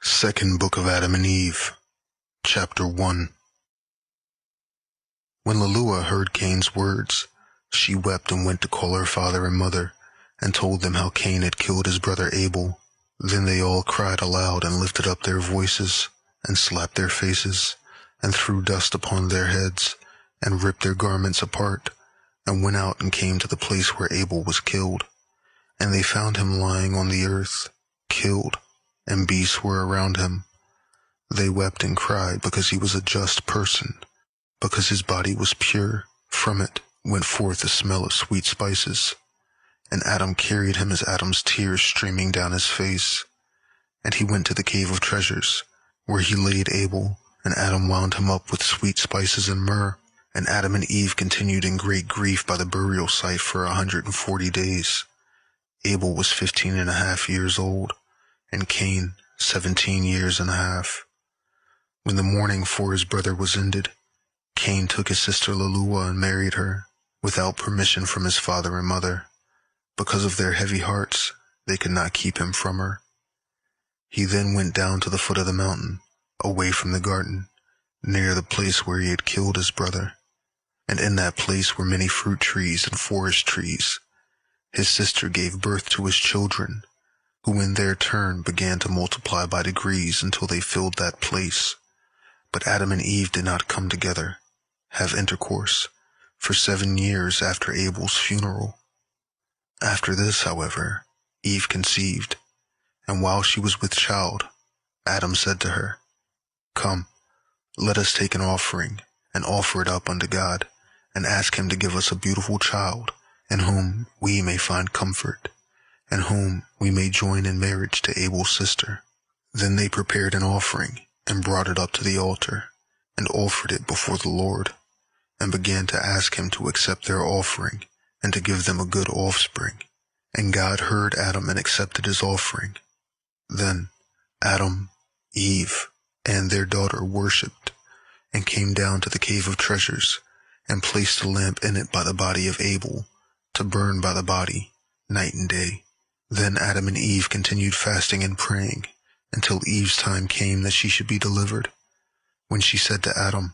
Second Book of Adam and Eve, Chapter 1. When Lelua heard Cain's words, she wept and went to call her father and mother, and told them how Cain had killed his brother Abel. Then they all cried aloud and lifted up their voices, and slapped their faces, and threw dust upon their heads, and ripped their garments apart, and went out and came to the place where Abel was killed. And they found him lying on the earth, killed, and beasts were around him. They wept and cried because he was a just person, because his body was pure. From it went forth a smell of sweet spices. And Adam carried him as Adam's tears streaming down his face. And he went to the cave of treasures, where he laid Abel, and Adam wound him up with sweet spices and myrrh. And Adam and Eve continued in great grief by the burial site for 140 days. Abel was 15.5 years old, and Cain 17 years and a half. When the mourning for his brother was ended, Cain took his sister Lelua and married her, without permission from his father and mother. Because of their heavy hearts, they could not keep him from her. He then went down to the foot of the mountain, away from the garden, near the place where he had killed his brother. And in that place were many fruit trees and forest trees. His sister gave birth to his children, who in their turn began to multiply by degrees until they filled that place. But Adam and Eve did not come together, have intercourse, for 7 years after Abel's funeral. After this, however, Eve conceived, and while she was with child, Adam said to her, "Come, let us take an offering, and offer it up unto God, and ask him to give us a beautiful child, in whom we may find comfort, and whom we may join in marriage to Abel's sister." Then they prepared an offering, and brought it up to the altar, and offered it before the Lord, and began to ask him to accept their offering, and to give them a good offspring. And God heard Adam and accepted his offering. Then Adam, Eve, and their daughter worshipped, and came down to the cave of treasures, and placed a lamp in it by the body of Abel, to burn by the body, night and day. Then Adam and Eve continued fasting and praying, until Eve's time came that she should be delivered, when she said to Adam,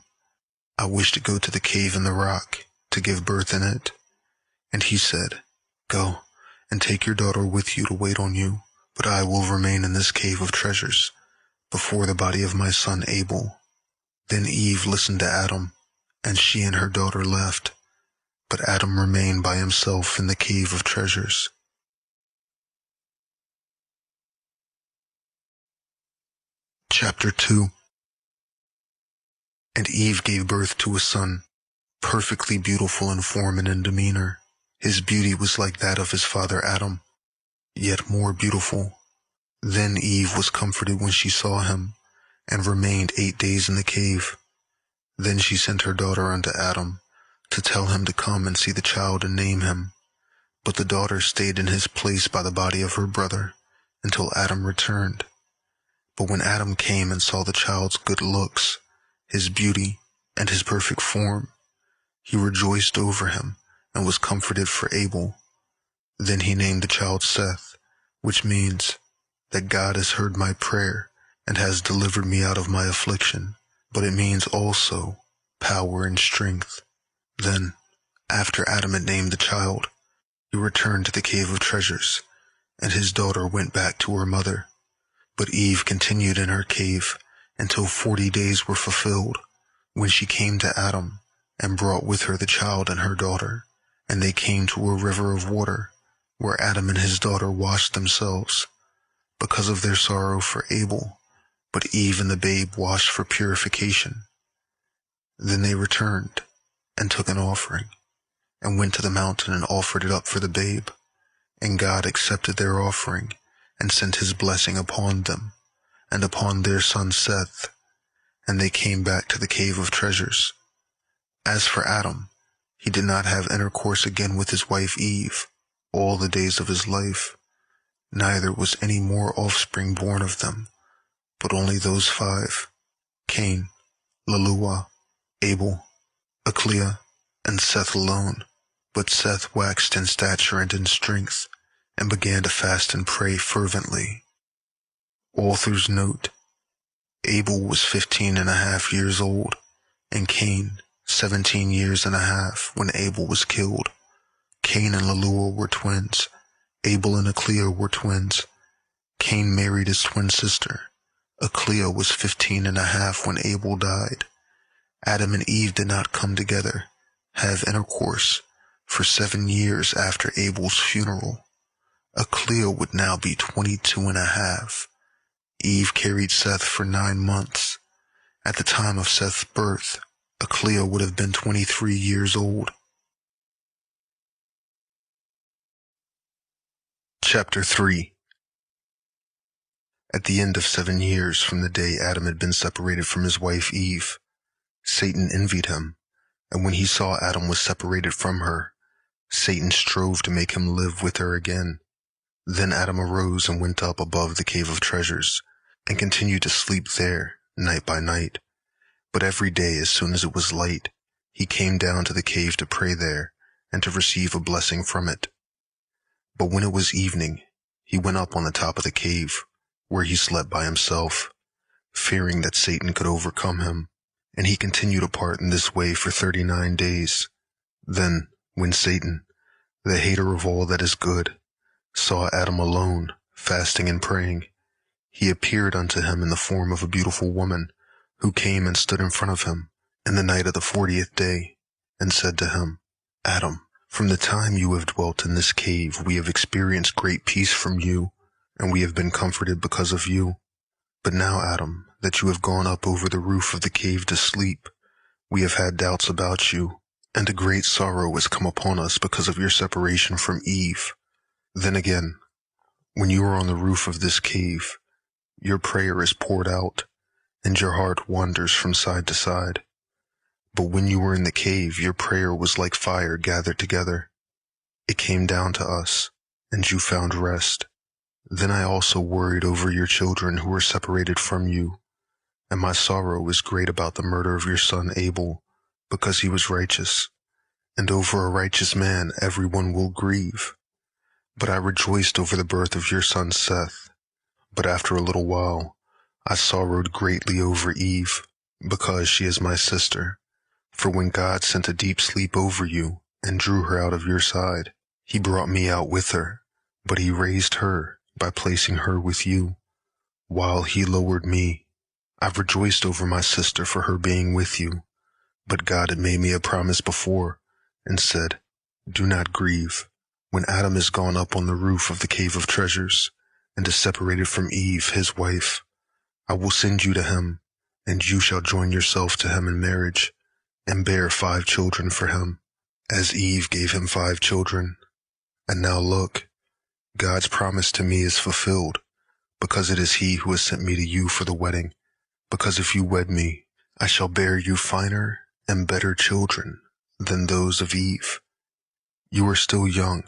"I wish to go to the cave in the rock, to give birth in it." And he said, "Go, and take your daughter with you to wait on you, but I will remain in this cave of treasures, before the body of my son Abel." Then Eve listened to Adam, and she and her daughter left, but Adam remained by himself in the cave of treasures. Chapter 2. And Eve gave birth to a son, perfectly beautiful in form and in demeanor. His beauty was like that of his father Adam, yet more beautiful. Then Eve was comforted when she saw him, and remained 8 days in the cave. Then she sent her daughter unto Adam, to tell him to come and see the child and name him. But the daughter stayed in his place by the body of her brother, until Adam returned. But when Adam came and saw the child's good looks, his beauty, and his perfect form, he rejoiced over him, and was comforted for Abel. Then he named the child Seth, which means that God has heard my prayer, and has delivered me out of my affliction, but it means also power and strength. Then, after Adam had named the child, he returned to the cave of treasures, and his daughter went back to her mother. But Eve continued in her cave until 40 days were fulfilled, when she came to Adam, and brought with her the child and her daughter. And they came to a river of water, where Adam and his daughter washed themselves, because of their sorrow for Abel, but Eve and the babe washed for purification. Then they returned, and took an offering, and went to the mountain and offered it up for the babe. And God accepted their offering, and sent his blessing upon them, and upon their son Seth. And they came back to the cave of treasures. As for Adam, he did not have intercourse again with his wife Eve all the days of his life, neither was any more offspring born of them, but only those 5, Cain, Lelua, Abel, Aclea, and Seth alone. But Seth waxed in stature and in strength, and began to fast and pray fervently. Author's note: Abel was 15.5 years old, and Cain 17 years and a half when Abel was killed. Cain and Leluah were twins. Abel and Achlea were twins. Cain married his twin sister. Achlea was 15.5 when Abel died. Adam and Eve did not come together, have intercourse, for 7 years after Abel's funeral. Achlea would now be 22.5. Eve carried Seth for 9 months. At the time of Seth's birth, Achlea would have been 23 years old. Chapter 3. At the end of 7 years from the day Adam had been separated from his wife Eve, Satan envied him, and when he saw Adam was separated from her, Satan strove to make him live with her again. Then Adam arose and went up above the cave of treasures, and continued to sleep there night by night. But every day, as soon as it was light, he came down to the cave to pray there, and to receive a blessing from it. But when it was evening, he went up on the top of the cave, where he slept by himself, fearing that Satan could overcome him, and he continued apart in this way for 39 days. Then, when Satan, the hater of all that is good, saw Adam alone, fasting and praying, he appeared unto him in the form of a beautiful woman, who came and stood in front of him in the night of the 40th day, and said to him, Adam, from the time you have dwelt in this cave, we have experienced great peace from you, and we have been comforted because of you. But now, Adam, that you have gone up over the roof of the cave to sleep, we have had doubts about you, and a great sorrow has come upon us because of your separation from Eve. Then again, when you are on the roof of this cave, your prayer is poured out, and your heart wanders from side to side. But when you were in the cave, your prayer was like fire gathered together. It came down to us, and you found rest. Then I also worried over your children who were separated from you, and my sorrow is great about the murder of your son Abel, because he was righteous, and over a righteous man everyone will grieve. But I rejoiced over the birth of your son Seth. But after a little while, I sorrowed greatly over Eve, because she is my sister. For when God sent a deep sleep over you and drew her out of your side, he brought me out with her, but he raised her by placing her with you, while he lowered me. I've rejoiced over my sister for her being with you, but God had made me a promise before, and said, Do not grieve. When Adam is gone up on the roof of the cave of treasures, and is separated from Eve, his wife, I will send you to him, and you shall join yourself to him in marriage, and bear 5 children for him, as Eve gave him 5 children. And now look, God's promise to me is fulfilled, because it is he who has sent me to you for the wedding. Because if you wed me, I shall bear you finer and better children than those of Eve. You are still young.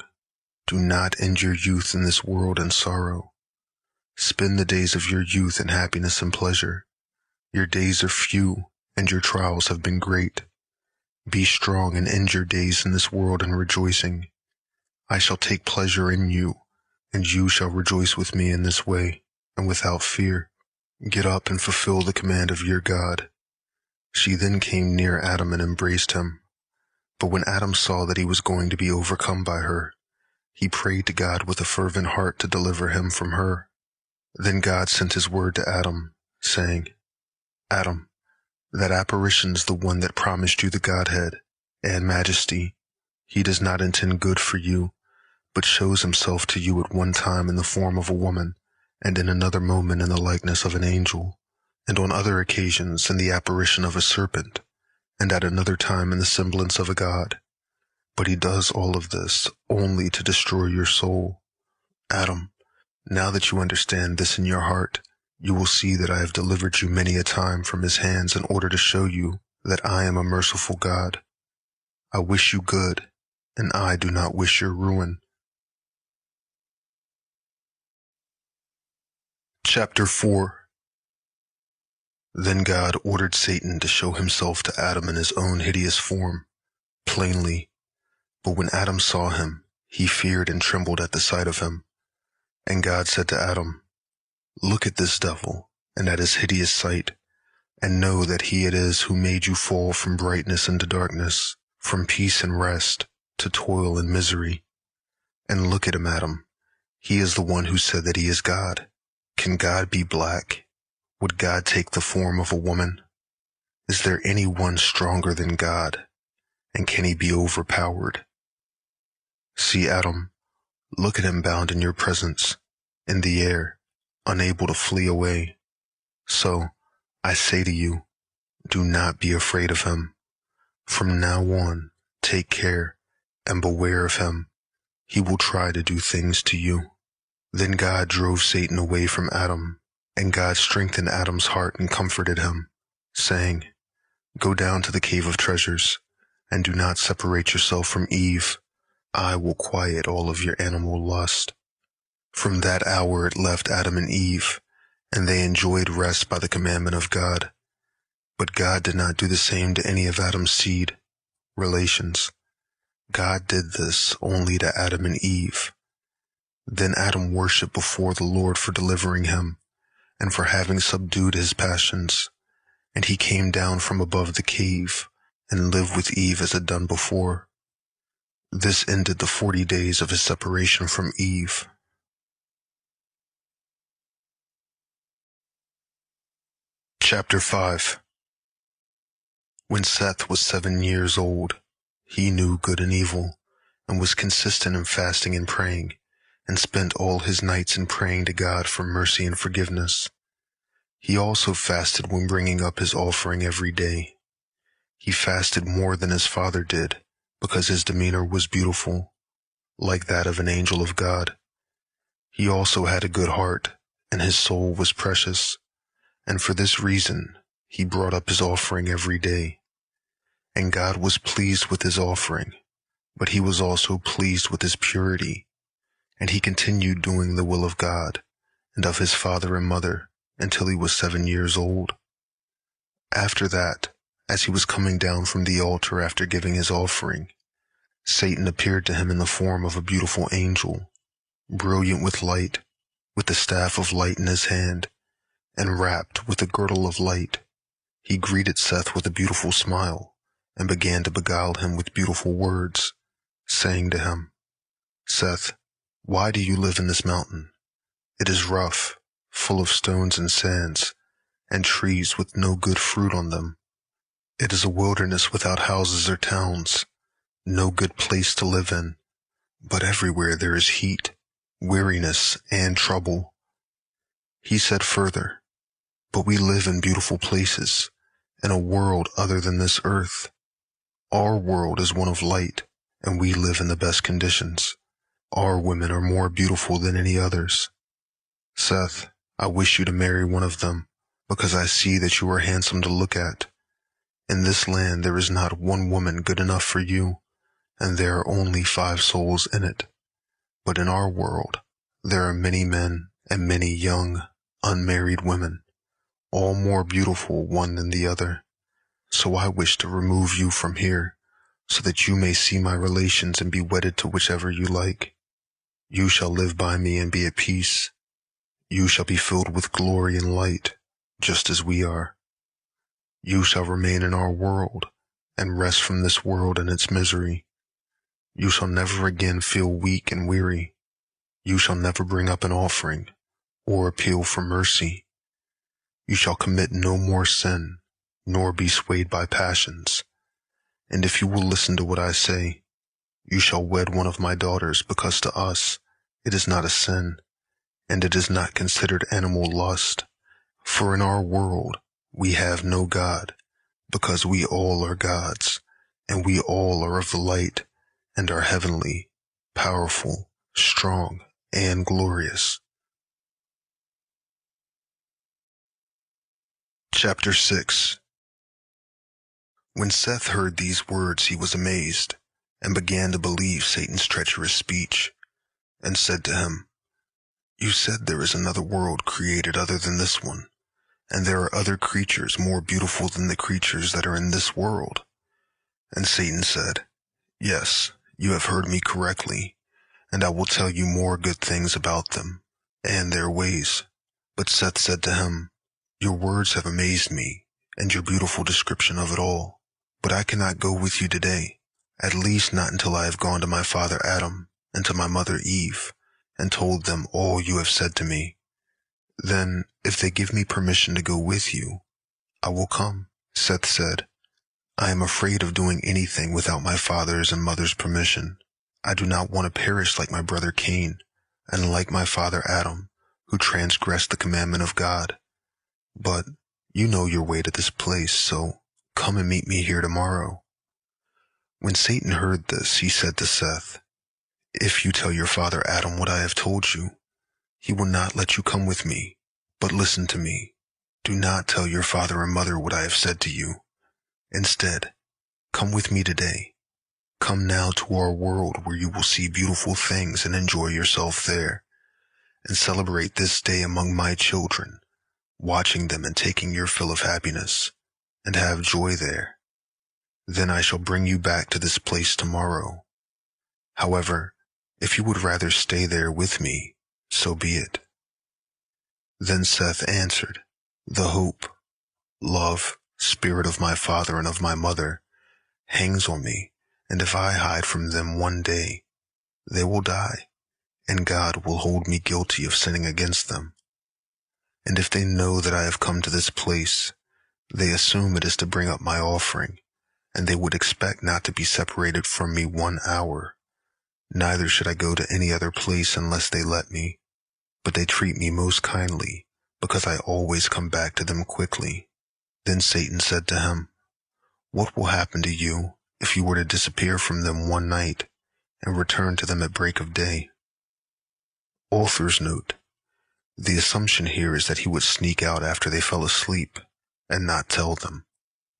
Do not end your youth in this world in sorrow. Spend the days of your youth in happiness and pleasure. Your days are few, and your trials have been great. Be strong and end your days in this world in rejoicing. I shall take pleasure in you, and you shall rejoice with me in this way, and without fear. Get up and fulfill the command of your God. She then came near Adam and embraced him. But when Adam saw that he was going to be overcome by her, he prayed to God with a fervent heart to deliver him from her. Then God sent his word to Adam, saying, Adam, that apparition's the one that promised you the Godhead and majesty. He does not intend good for you, but shows himself to you at one time in the form of a woman, and in another moment in the likeness of an angel, and on other occasions in the apparition of a serpent, and at another time in the semblance of a god. But he does all of this only to destroy your soul. Adam, now that you understand this in your heart, you will see that I have delivered you many a time from his hands in order to show you that I am a merciful God. I wish you good, and I do not wish your ruin. Chapter 4. Then God ordered Satan to show himself to Adam in his own hideous form, plainly. But when Adam saw him, he feared and trembled at the sight of him. And God said to Adam, Look at this devil, and at his hideous sight, and know that he it is who made you fall from brightness into darkness, from peace and rest to toil and misery. And look at him, Adam. He is the one who said that he is God. Can God be black? Would God take the form of a woman? Is there any one stronger than God? And can he be overpowered? See Adam, look at him bound in your presence, in the air, unable to flee away. So, I say to you, do not be afraid of him. From now on, take care and beware of him. He will try to do things to you. Then God drove Satan away from Adam, and God strengthened Adam's heart and comforted him, saying, Go down to the cave of treasures, and do not separate yourself from Eve. I will quiet all of your animal lust. From that hour it left Adam and Eve, and they enjoyed rest by the commandment of God. But God did not do the same to any of Adam's seed, relations. God did this only to Adam and Eve. Then Adam worshipped before the Lord for delivering him, and for having subdued his passions. And he came down from above the cave, and lived with Eve as had done before. This ended the 40 days of his separation from Eve. Chapter 5. When Seth was 7 years old, he knew good and evil, and was consistent in fasting and praying, and spent all his nights in praying to God for mercy and forgiveness. He also fasted when bringing up his offering every day. He fasted more than his father did, because his demeanor was beautiful, like that of an angel of God. He also had a good heart, and his soul was precious, and for this reason he brought up his offering every day. And God was pleased with his offering, but he was also pleased with his purity, and he continued doing the will of God and of his father and mother until he was 7 years old. After that, as he was coming down from the altar after giving his offering, Satan appeared to him in the form of a beautiful angel, brilliant with light, with the staff of light in his hand, and wrapped with a girdle of light. He greeted Seth with a beautiful smile, and began to beguile him with beautiful words, saying to him, Seth, why do you live in this mountain? It is rough, full of stones and sands, and trees with no good fruit on them. It is a wilderness without houses or towns, no good place to live in, but everywhere there is heat, weariness, and trouble. He said further, But we live in beautiful places, in a world other than this earth. Our world is one of light, and we live in the best conditions. Our women are more beautiful than any others. Seth, I wish you to marry one of them, because I see that you are handsome to look at. In this land there is not one woman good enough for you, and there are only 5 souls in it. But in our world there are many men and many young, unmarried women, all more beautiful one than the other. So I wish to remove you from here, so that you may see my relations and be wedded to whichever you like. You shall live by me and be at peace. You shall be filled with glory and light, just as we are. You shall remain in our world, and rest from this world and its misery. You shall never again feel weak and weary. You shall never bring up an offering, or appeal for mercy. You shall commit no more sin, nor be swayed by passions. And if you will listen to what I say, you shall wed one of my daughters, because to us it is not a sin, and it is not considered animal lust. For in our world we have no God, because we all are gods, and we all are of the light, and are heavenly, powerful, strong, and glorious. Chapter 6. When Seth heard these words, he was amazed, and began to believe Satan's treacherous speech, and said to him, You said there is another world created other than this one, and there are other creatures more beautiful than the creatures that are in this world. And Satan said, Yes, you have heard me correctly, and I will tell you more good things about them, and their ways. But Seth said to him, Your words have amazed me, and your beautiful description of it all. But I cannot go with you today, at least not until I have gone to my father Adam and to my mother Eve, and told them all you have said to me. Then, if they give me permission to go with you, I will come." Seth said, "I am afraid of doing anything without my father's and mother's permission. I do not want to perish like my brother Cain, and like my father Adam, who transgressed the commandment of God. But you know your way to this place, so come and meet me here tomorrow." When Satan heard this, he said to Seth, "If you tell your father Adam what I have told you, he will not let you come with me. But listen to me. Do not tell your father and mother what I have said to you. Instead, come with me today. Come now to our world where you will see beautiful things and enjoy yourself there, and celebrate this day among my children, watching them and taking your fill of happiness, and have joy there. Then I shall bring you back to this place tomorrow. However, if you would rather stay there with me, so be it." Then Seth answered, "The hope, love, spirit of my father and of my mother hangs on me, and if I hide from them one day, they will die, and God will hold me guilty of sinning against them. And if they know that I have come to this place, they assume it is to bring up my offering, and they would expect not to be separated from me 1 hour. Neither should I go to any other place unless they let me. But they treat me most kindly, because I always come back to them quickly." Then Satan said to him, "What will happen to you if you were to disappear from them one night and return to them at break of day?" Author's note: the assumption here is that he would sneak out after they fell asleep and not tell them.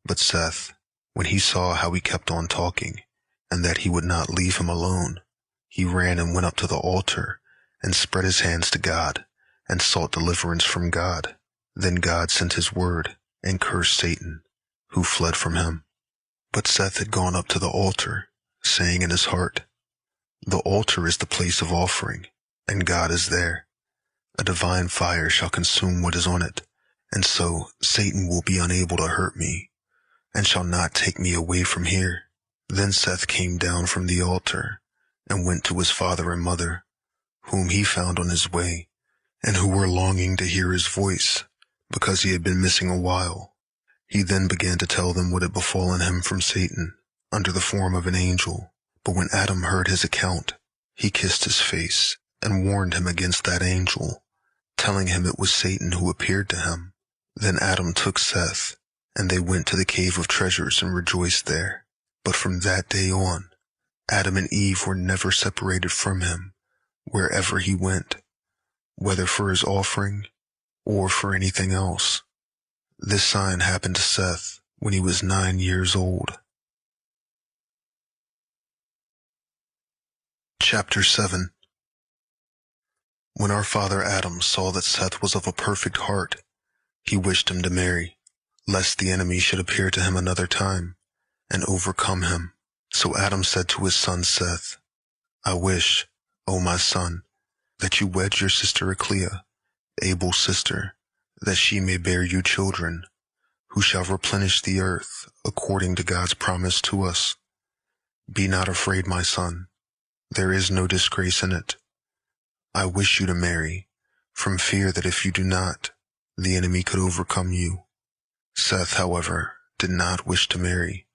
But Seth, when he saw how he kept on talking and that he would not leave him alone, he ran and went up to the altar and spread his hands to God and sought deliverance from God. Then God sent his word and cursed Satan, who fled from him. But Seth had gone up to the altar, saying in his heart, "The altar is the place of offering, and God is there. A divine fire shall consume what is on it, and so Satan will be unable to hurt me, and shall not take me away from here." Then Seth came down from the altar, and went to his father and mother, whom he found on his way, and who were longing to hear his voice, because he had been missing a while. He then began to tell them what had befallen him from Satan, under the form of an angel. But when Adam heard his account, he kissed his face, and warned him against that angel, telling him it was Satan who appeared to him. Then Adam took Seth, and they went to the cave of treasures and rejoiced there. But from that day on, Adam and Eve were never separated from him, wherever he went, whether for his offering or for anything else. This sign happened to Seth when he was 9 years old. Chapter 7. When our father Adam saw that Seth was of a perfect heart, he wished him to marry, lest the enemy should appear to him another time, and overcome him. So Adam said to his son Seth, "I wish, O my son, that you wed your sister Aclea, Abel's sister, that she may bear you children, who shall replenish the earth according to God's promise to us. Be not afraid, my son. There is no disgrace in it. I wish you to marry, from fear that if you do not, the enemy could overcome you." Seth, however, did not wish to marry,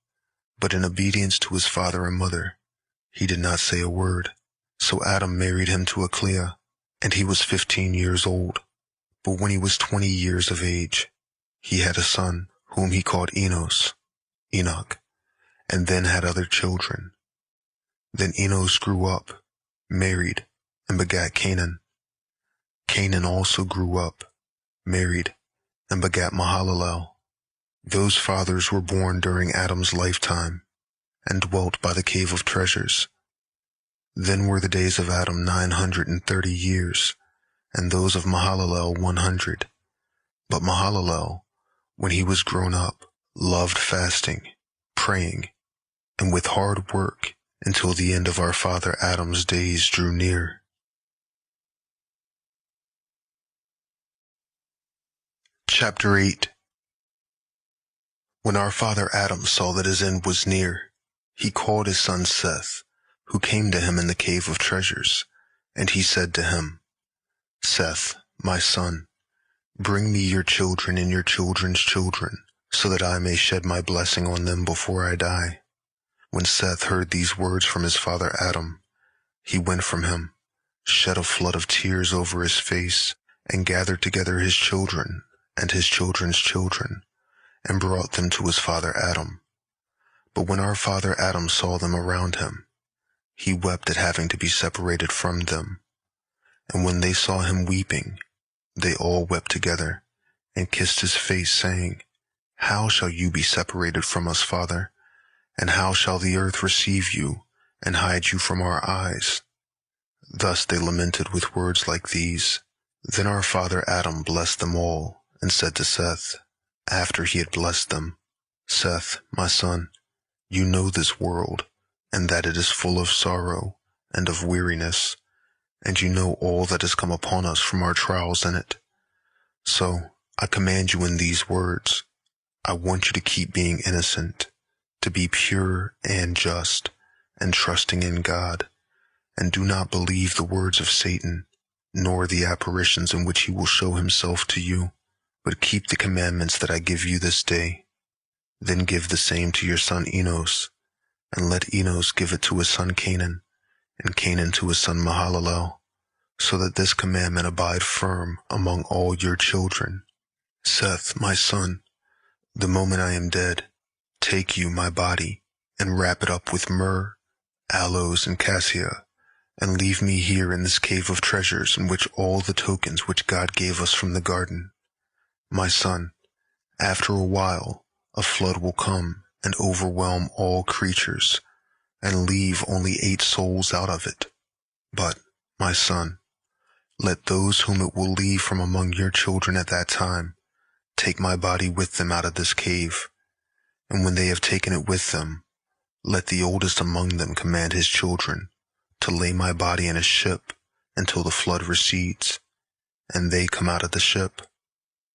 but in obedience to his father and mother, he did not say a word. So Adam married him to Aclea, and he was 15 years old. But when he was 20 years of age, he had a son, whom he called Enoch, and then had other children. Then Enos grew up, married, and begat Canaan. Canaan also grew up, married, and begat Mahalalel. Those fathers were born during Adam's lifetime, and dwelt by the cave of treasures. Then were the days of Adam 930 years, and those of Mahalalel 100. But Mahalalel, when he was grown up, loved fasting, praying, and with hard work, until the end of our father Adam's days drew near. Chapter 8. When our father Adam saw that his end was near, he called his son Seth, who came to him in the cave of treasures, and he said to him, Seth, my son, bring me your children and your children's children, so that I may shed my blessing on them before I die. When Seth heard these words from his father Adam, he went from him, shed a flood of tears over his face, and gathered together his children and his children's children, and brought them to his father Adam. But when our father Adam saw them around him, he wept at having to be separated from them. And when they saw him weeping, they all wept together, and kissed his face, saying, How shall you be separated from us, Father? And how shall the earth receive you, and hide you from our eyes? Thus they lamented with words like these. Then our father Adam blessed them all, and said to Seth, after he had blessed them, Seth, my son, you know this world, and that it is full of sorrow and of weariness, and you know all that has come upon us from our trials in it. So I command you in these words, I want you to keep being innocent, to be pure and just, and trusting in God, and do not believe the words of Satan, nor the apparitions in which he will show himself to you, but keep the commandments that I give you this day. Then give the same to your son Enos, and let Enos give it to his son Canaan, and Canaan to his son Mahalalel, so that this commandment abide firm among all your children. Seth, my son, the moment I am dead, take you my body, and wrap it up with myrrh, aloes, and cassia, and leave me here in this cave of treasures in which all the tokens which God gave us from the garden. My son, after a while, a flood will come and overwhelm all creatures, and leave only 8 souls out of it. But, my son, let those whom it will leave from among your children at that time take my body with them out of this cave, and when they have taken it with them, let the oldest among them command his children to lay my body in a ship until the flood recedes, and they come out of the ship.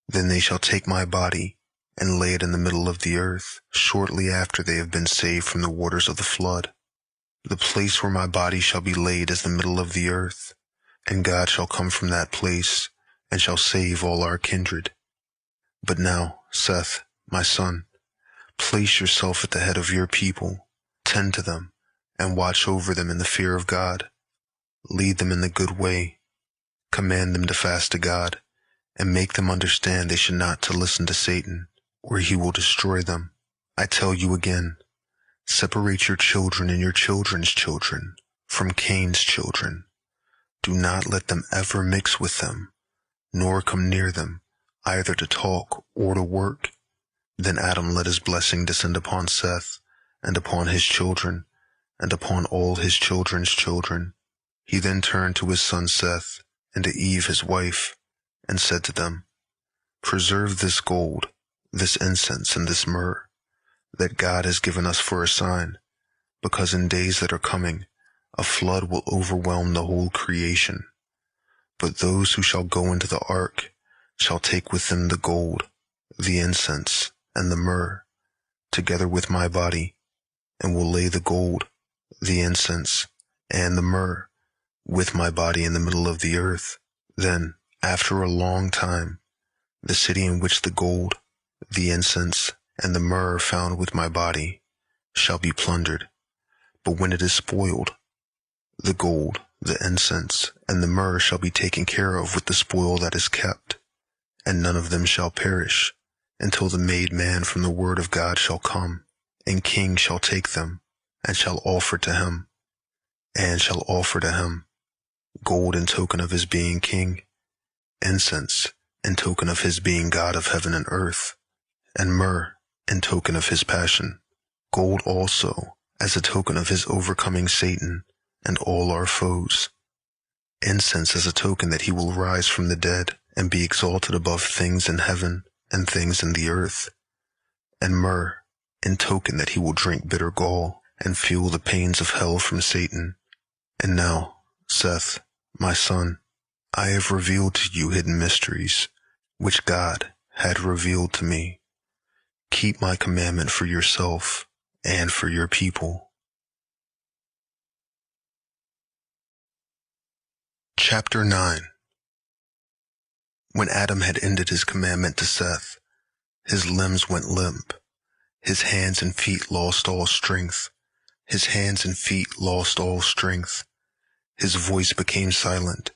Then they shall take my body and lay it in the middle of the earth shortly after they have been saved from the waters of the flood. The place where my body shall be laid is the middle of the earth, and God shall come from that place and shall save all our kindred. But now, Seth, my son, place yourself at the head of your people, tend to them, and watch over them in the fear of God. Lead them in the good way. Command them to fast to God, and make them understand they should not to listen to Satan, or he will destroy them. I tell you again, separate your children and your children's children from Cain's children. Do not let them ever mix with them, nor come near them, either to talk or to work. Then Adam let his blessing descend upon Seth, and upon his children, and upon all his children's children. He then turned to his son Seth, and to Eve his wife, and said to them, Preserve this gold, this incense, and this myrrh, that God has given us for a sign, because in days that are coming, a flood will overwhelm the whole creation. But those who shall go into the ark shall take with them the gold, the incense, and the myrrh, together with my body, and will lay the gold, the incense, and the myrrh with my body in the middle of the earth. Then, after a long time, the city in which the gold, the incense, and the myrrh found with my body shall be plundered. But when it is spoiled, the gold, the incense, and the myrrh shall be taken care of with the spoil that is kept, and none of them shall perish, until the made man from the word of God shall come, and kings shall take them, and shall offer to him, gold in token of his being king, incense in token of his being God of heaven and earth, and myrrh in token of his passion, gold also as a token of his overcoming Satan and all our foes, incense as a token that he will rise from the dead and be exalted above things in heaven and things in the earth, and myrrh in token that he will drink bitter gall and feel the pains of hell from Satan. And now, Seth, my son, I have revealed to you hidden mysteries, which God had revealed to me. Keep my commandment for yourself and for your people. Chapter 9. When Adam had ended his commandment to Seth, his limbs went limp. His hands and feet lost all strength. His hands and feet lost all strength. His voice became silent,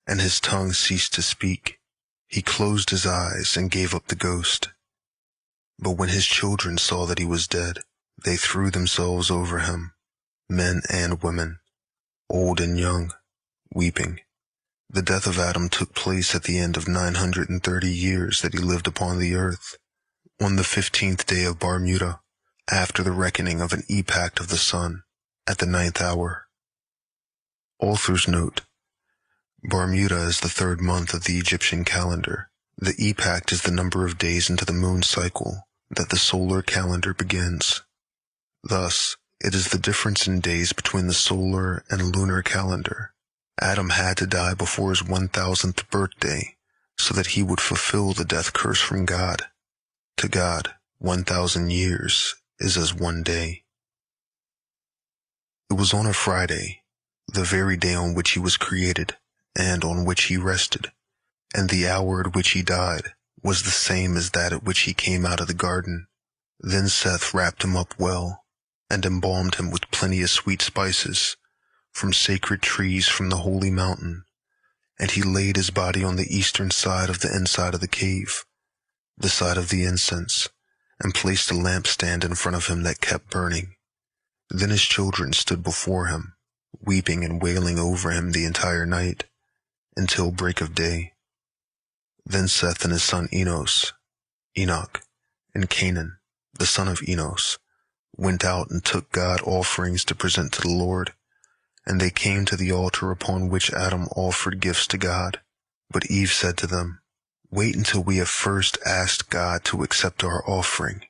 and his tongue ceased to speak. He closed his eyes and gave up the ghost. But when his children saw that he was dead, they threw themselves over him, men and women, old and young, weeping. The death of Adam took place at the end of 930 years that he lived upon the earth, on the 15th day of Bermuda, after the reckoning of an epoch of the sun, at the 9th hour. Author's note: Bermuda is the third month of the Egyptian calendar. The epoch is the number of days into the moon cycle that the solar calendar begins. Thus, it is the difference in days between the solar and lunar calendar. Adam had to die before his 1000th birthday so that he would fulfill the death curse from God. To God, 1,000 years is as one day. It was on a Friday, the very day on which he was created and on which he rested, and the hour at which he died was the same as that at which he came out of the garden. Then Seth wrapped him up well and embalmed him with plenty of sweet spices from sacred trees from the holy mountain, and he laid his body on the eastern side of the inside of the cave, the side of the incense, and placed a lampstand in front of him that kept burning. Then his children stood before him, weeping and wailing over him the entire night, until break of day. Then Seth and his son Enoch, and Canaan, the son of Enos, went out and took God offerings to present to the Lord, and they came to the altar upon which Adam offered gifts to God. But Eve said to them, "Wait until we have first asked God to accept our offering,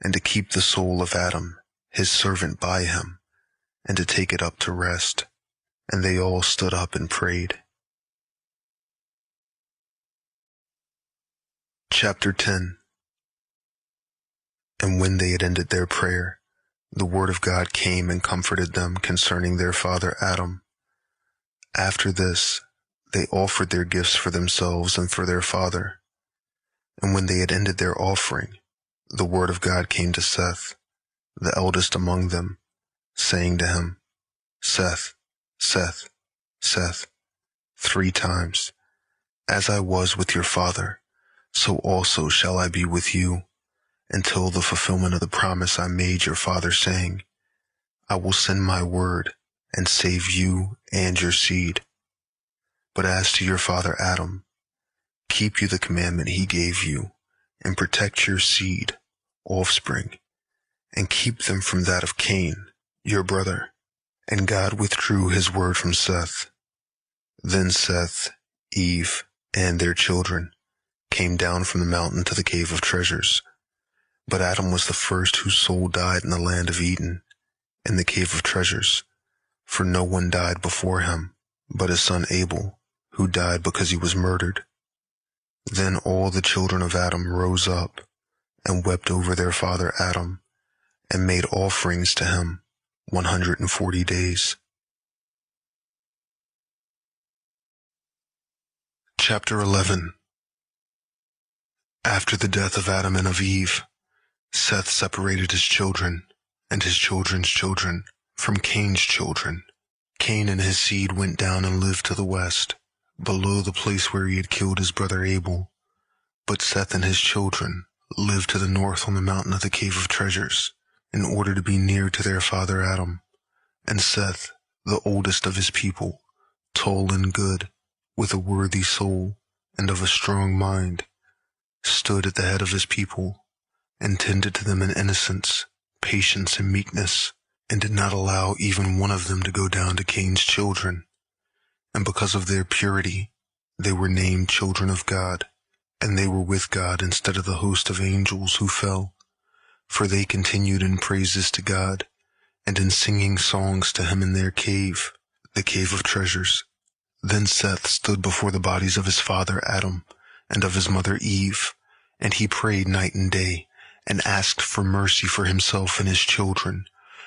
and to keep the soul of Adam, his servant, by him, and to take it up to rest." And they all stood up and prayed. Chapter 10. And when they had ended their prayer, the word of God came and comforted them concerning their father Adam. After this, they offered their gifts for themselves and for their father. And when they had ended their offering, the word of God came to Seth, the eldest among them, saying to him, "Seth, Seth, Seth," 3 times. "As I was with your father, so also shall I be with you, until the fulfillment of the promise I made your father, saying, I will send my word and save you and your seed. But as to your father Adam, keep you the commandment he gave you, and protect your seed, offspring, and keep them from that of Cain, your brother." And God withdrew his word from Seth. Then Seth, Eve, and their children came down from the mountain to the cave of treasures. But Adam was the first whose soul died in the land of Eden, in the cave of treasures, for no one died before him, but his son Abel, who died because he was murdered. Then all the children of Adam rose up, and wept over their father Adam, and made offerings to him 140 days. Chapter 11. After the death of Adam and of Eve, Seth separated his children, and his children's children, from Cain's children. Cain and his seed went down and lived to the west, below the place where he had killed his brother Abel. But Seth and his children lived to the north on the mountain of the cave of treasures, in order to be near to their father Adam. And Seth, the oldest of his people, tall and good, with a worthy soul, and of a strong mind, stood at the head of his people, and tended to them in innocence, patience, and meekness, and did not allow even one of them to go down to Cain's children. And because of their purity, they were named children of God, and they were with God instead of the host of angels who fell. For they continued in praises to God, and in singing songs to him in their cave, the cave of treasures. Then Seth stood before the bodies of his father Adam, and of his mother Eve, And he prayed night and day, and asked for mercy for himself and his children,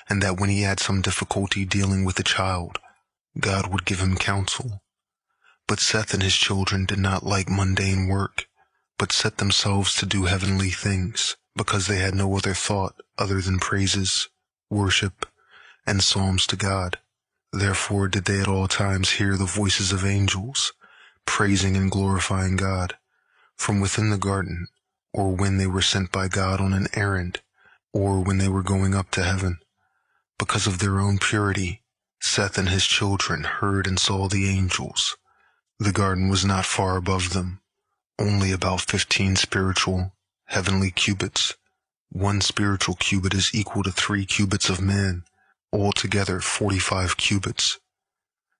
and that when he had some difficulty dealing with a child, God would give him counsel. But Seth and his children did not like mundane work, but set themselves to do heavenly things, because they had no other thought other than praises, worship, and psalms to God. Therefore did they at all times hear the voices of angels, praising and glorifying God, from within the garden, or when they were sent by God on an errand, or when they were going up to heaven. Because of their own purity, Seth and his children heard and saw the angels. The garden was not far above them, only about 15 spiritual, heavenly cubits. 1 spiritual cubit is equal to 3 cubits of man, altogether 45 cubits.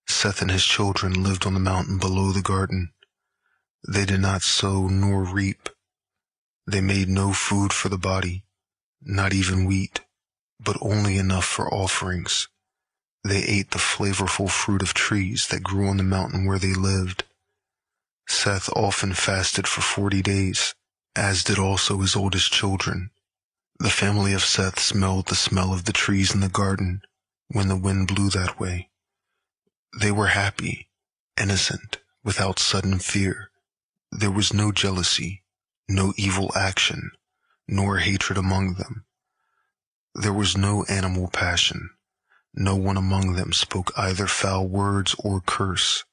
Seth and his children lived on the mountain below the garden. They did not sow nor reap. They made no food for the body, not even wheat, but only enough for offerings. They ate the flavorful fruit of trees that grew on the mountain where they lived. Seth often fasted for 40 days, as did also his oldest children. The family of Seth smelled the smell of the trees in the garden when the wind blew that way. They were happy, innocent, without sudden fear. There was no jealousy, no evil action, nor hatred among them. There was no animal passion. No one among them spoke either foul words or curse.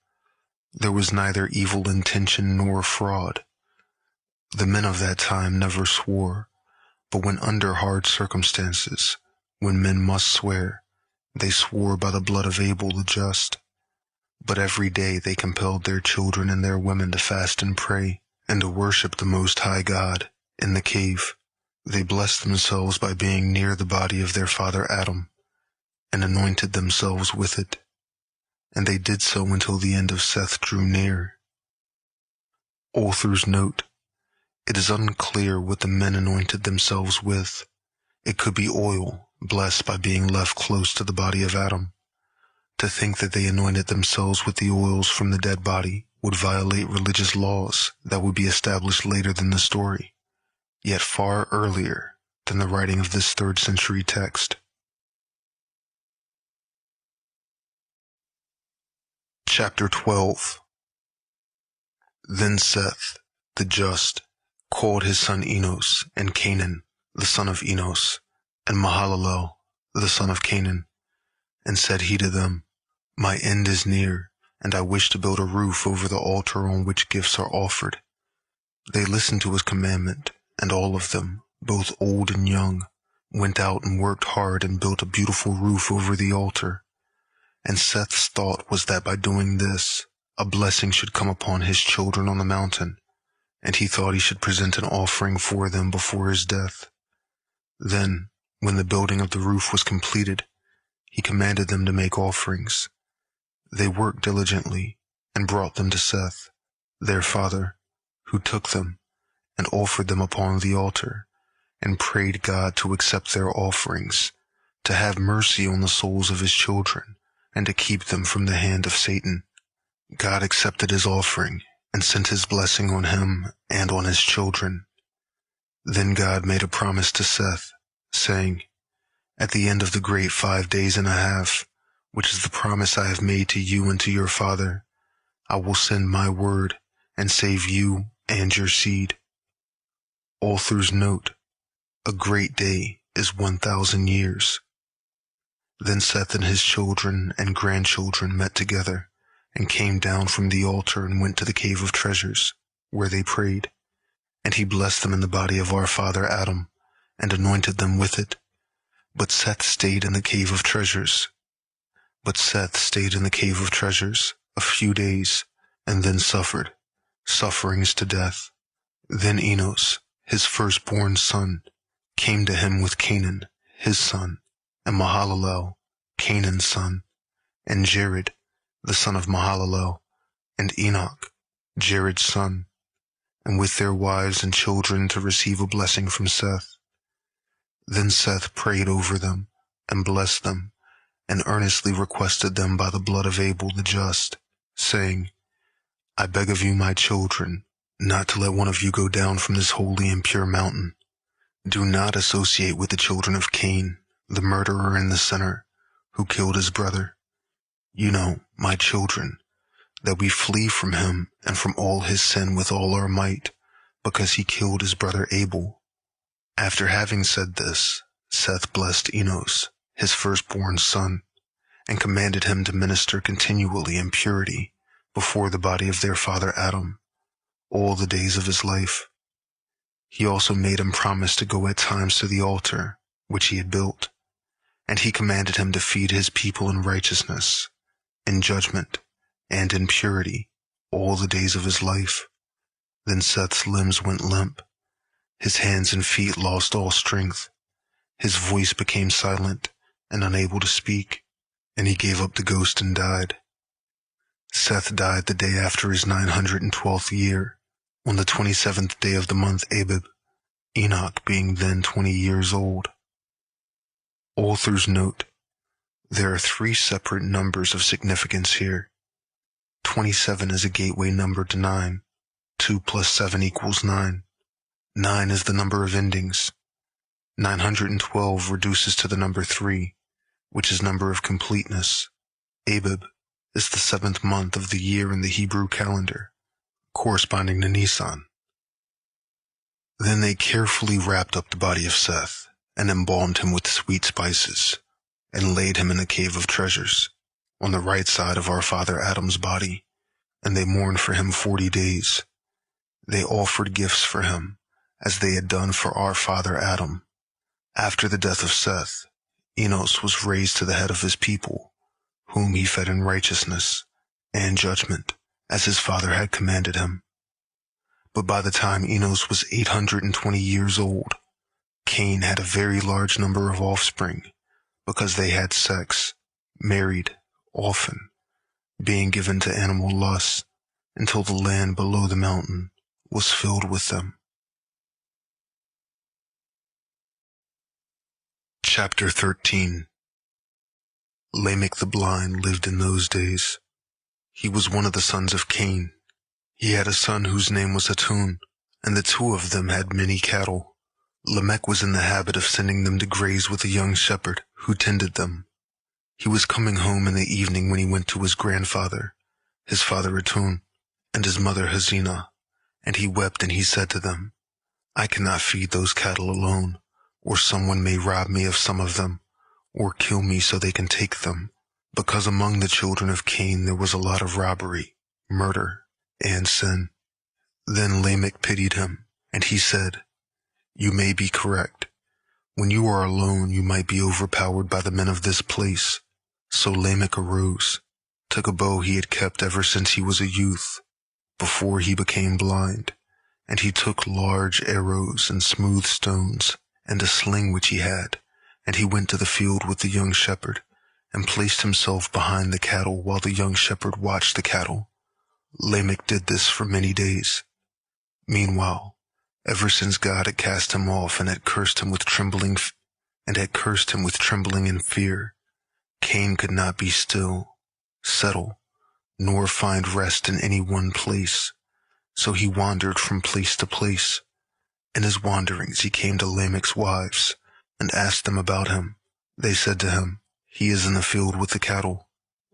There was neither evil intention nor fraud. The men of that time never swore, but when under hard circumstances, when men must swear, they swore by the blood of Abel the just. But every day they compelled their children and their women to fast and pray, and to worship the Most High God in the cave. They blessed themselves by being near the body of their father Adam, and anointed themselves with it. And they did so until the end of Seth drew near. Author's note: it is unclear what the men anointed themselves with. It could be oil, blessed by being left close to the body of Adam. To think that they anointed themselves with the oils from the dead body would violate religious laws that would be established later than the story, yet far earlier than the writing of this 3rd century text. Chapter 12. Then Seth, the just, called his son Enos, and Canaan, the son of Enos, and Mahalalel, the son of Canaan, and said he to them, My end is near, and I wish to build a roof over the altar on which gifts are offered. They listened to his commandment, and all of them, both old and young, went out and worked hard and built a beautiful roof over the altar. And Seth's thought was that by doing this, a blessing should come upon his children on the mountain, and he thought he should present an offering for them before his death. Then, when the building of the roof was completed, he commanded them to make offerings. They worked diligently and brought them to Seth, their father, who took them and offered them upon the altar, and prayed God to accept their offerings, to have mercy on the souls of his children, and to keep them from the hand of Satan. God accepted his offering and sent his blessing on him and on his children. Then God made a promise to Seth, saying, At the end of the great 5 days and a half, which is the promise I have made to you and to your father, I will send my word and save you and your seed. Author's note: a great day is 1,000 years. Then Seth and his children and grandchildren met together, and came down from the altar and went to the cave of treasures, where they prayed. And he blessed them in the body of our father Adam, and anointed them with it. But Seth stayed in the cave of treasures. A few days, and then suffered, sufferings to death. Then Enos, his firstborn son, came to him with Canaan, his son, and Mahalalel, Canaan's son, and Jared, the son of Mahalalel, and Enoch, Jared's son, and with their wives and children to receive a blessing from Seth. Then Seth prayed over them, and blessed them, and earnestly requested them by the blood of Abel the just, saying, I beg of you, my children, not to let one of you go down from this holy and pure mountain. Do not associate with the children of Cain, the murderer and the sinner, who killed his brother. You know, my children, that we flee from him and from all his sin with all our might, because he killed his brother Abel. After having said this, Seth blessed Enos, his firstborn son, and commanded him to minister continually in purity before the body of their father Adam, all the days of his life. He also made him promise to go at times to the altar, which he had built, and he commanded him to feed his people in righteousness, in judgment, and in purity, all the days of his life. Then Seth's limbs went limp. His hands and feet lost all strength. His voice became silent and unable to speak, and he gave up the ghost and died. Seth died the day after his 912th year, on the 27th day of the month Abib, Enoch being then 20 years old. Author's note: there are 3 separate numbers of significance here. 27 is a gateway number to 9. 2 plus 7 equals 9. 9 is the number of endings. 912 reduces to the number 3, which is number of completeness. Abib is the 7th month of the year in the Hebrew calendar, corresponding to Nisan. Then they carefully wrapped up the body of Seth and embalmed him with sweet spices, and laid him in a cave of treasures, on the right side of our father Adam's body, and they mourned for him 40 days. They offered gifts for him, as they had done for our father Adam. After the death of Seth, Enos was raised to the head of his people, whom he fed in righteousness and judgment, as his father had commanded him. But by the time Enos was 820 years old, Cain had a very large number of offspring, because they had sex, married often, being given to animal lusts, until the land below the mountain was filled with them. Chapter 13. Lamech the blind lived in those days. He was one of the sons of Cain. He had a son whose name was Atun, and the 2 of them had many cattle. Lamech was in the habit of sending them to graze with a young shepherd who tended them. He was coming home in the evening when he went to his grandfather, his father Atun, and his mother Hazina, and he wept and he said to them, I cannot feed those cattle alone, or someone may rob me of some of them, or kill me so they can take them, because among the children of Cain there was a lot of robbery, murder, and sin. Then Lamech pitied him, and he said, You may be correct. When you are alone, you might be overpowered by the men of this place. So Lamech arose, took a bow he had kept ever since he was a youth, before he became blind, and he took large arrows and smooth stones, and a sling which he had, and he went to the field with the young shepherd, and placed himself behind the cattle while the young shepherd watched the cattle. Lamech did this for many days. Meanwhile, ever since God had cast him off and had cursed him with trembling and fear, Cain could not be still, settle, nor find rest in any one place. So he wandered from place to place. In his wanderings he came to Lamech's wives, and asked them about him. They said to him, He is in the field with the cattle.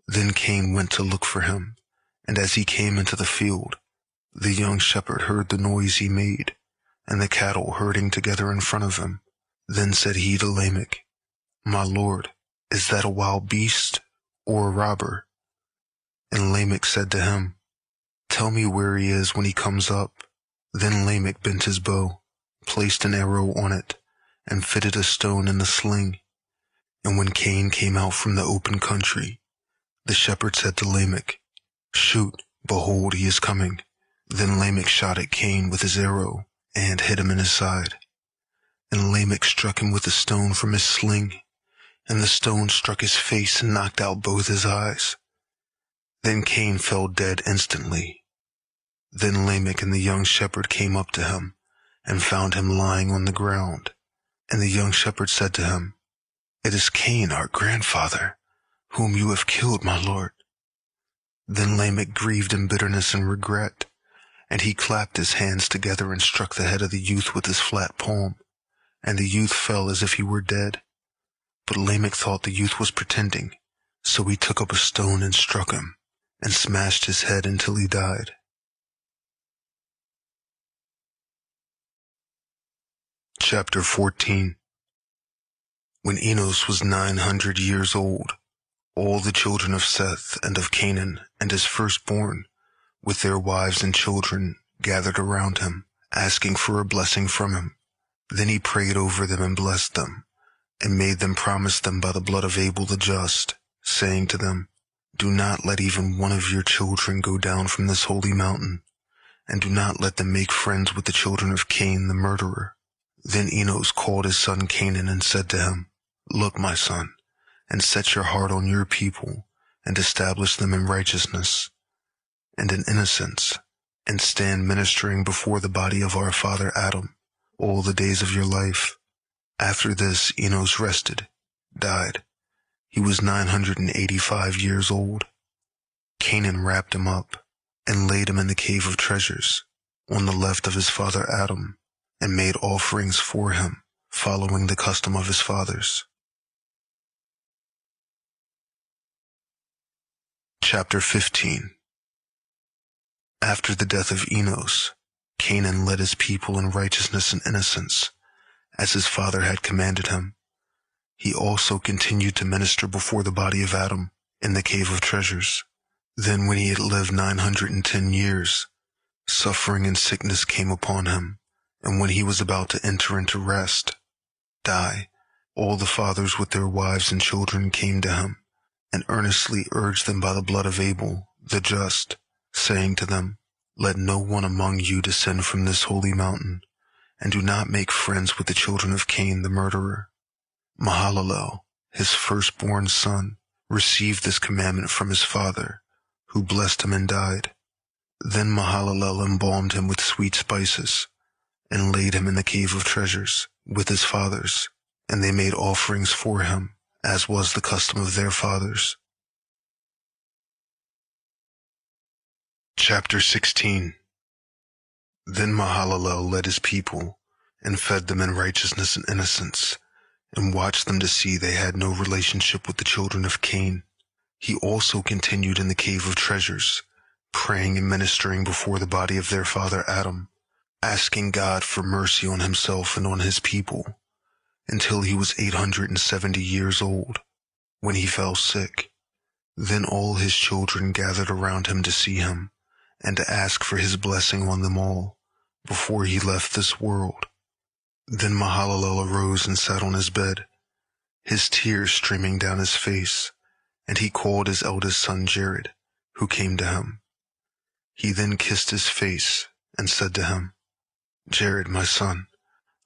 Then Cain went to look for him, and as he came into the field, the young shepherd heard the noise he made, and the cattle herding together in front of him. Then said he to Lamech, My lord, is that a wild beast, or a robber? And Lamech said to him, Tell me where he is when he comes up. Then Lamech bent his bow, placed an arrow on it, and fitted a stone in the sling. And when Cain came out from the open country, the shepherd said to Lamech, Shoot, behold, he is coming. Then Lamech shot at Cain with his arrow, and hit him in his side. And Lamech struck him with a stone from his sling, and the stone struck his face and knocked out both his eyes. Then Cain fell dead instantly. Then Lamech and the young shepherd came up to him, and found him lying on the ground. And the young shepherd said to him, It is Cain, our grandfather, whom you have killed, my lord. Then Lamech grieved in bitterness and regret, And he clapped his hands together and struck the head of the youth with his flat palm, and the youth fell as if he were dead. But Lamech thought the youth was pretending, so he took up a stone and struck him, and smashed his head until he died. Chapter 14. When Enos was 900 years old, all the children of Seth and of Canaan and his firstborn, with their wives and children, gathered around him, asking for a blessing from him. Then he prayed over them and blessed them, and made them promise them by the blood of Abel the just, saying to them, "Do not let even one of your children go down from this holy mountain, and do not let them make friends with the children of Cain the murderer." Then Enos called his son Canaan and said to him, "Look, my son, and set your heart on your people, and establish them in righteousness and in innocence, and stand ministering before the body of our father Adam all the days of your life." After this Enos rested, died. He was 985 years old. Canaan wrapped him up and laid him in the cave of treasures on the left of his father Adam, and made offerings for him, following the custom of his fathers. Chapter 15. After the death of Enos, Canaan led his people in righteousness and innocence, as his father had commanded him. He also continued to minister before the body of Adam in the cave of treasures. Then when he had lived 910 years, suffering and sickness came upon him, and when he was about to enter into rest, die, all the fathers with their wives and children came to him, and earnestly urged them by the blood of Abel the just, saying to them, "Let no one among you descend from this holy mountain, and do not make friends with the children of Cain the murderer." Mahalalel, his firstborn son, received this commandment from his father, who blessed him and died. Then Mahalalel embalmed him with sweet spices, and laid him in the cave of treasures with his fathers, and they made offerings for him, as was the custom of their fathers. Chapter 16. Then Mahalalel led his people, and fed them in righteousness and innocence, and watched them to see they had no relationship with the children of Cain. He also continued in the cave of treasures, praying and ministering before the body of their father Adam, asking God for mercy on himself and on his people, until he was 870 years old, when he fell sick. Then all his children gathered around him to see him, and to ask for his blessing on them all, before he left this world. Then Mahalalel arose and sat on his bed, his tears streaming down his face, and he called his eldest son Jared, who came to him. He then kissed his face and said to him, "Jared, my son,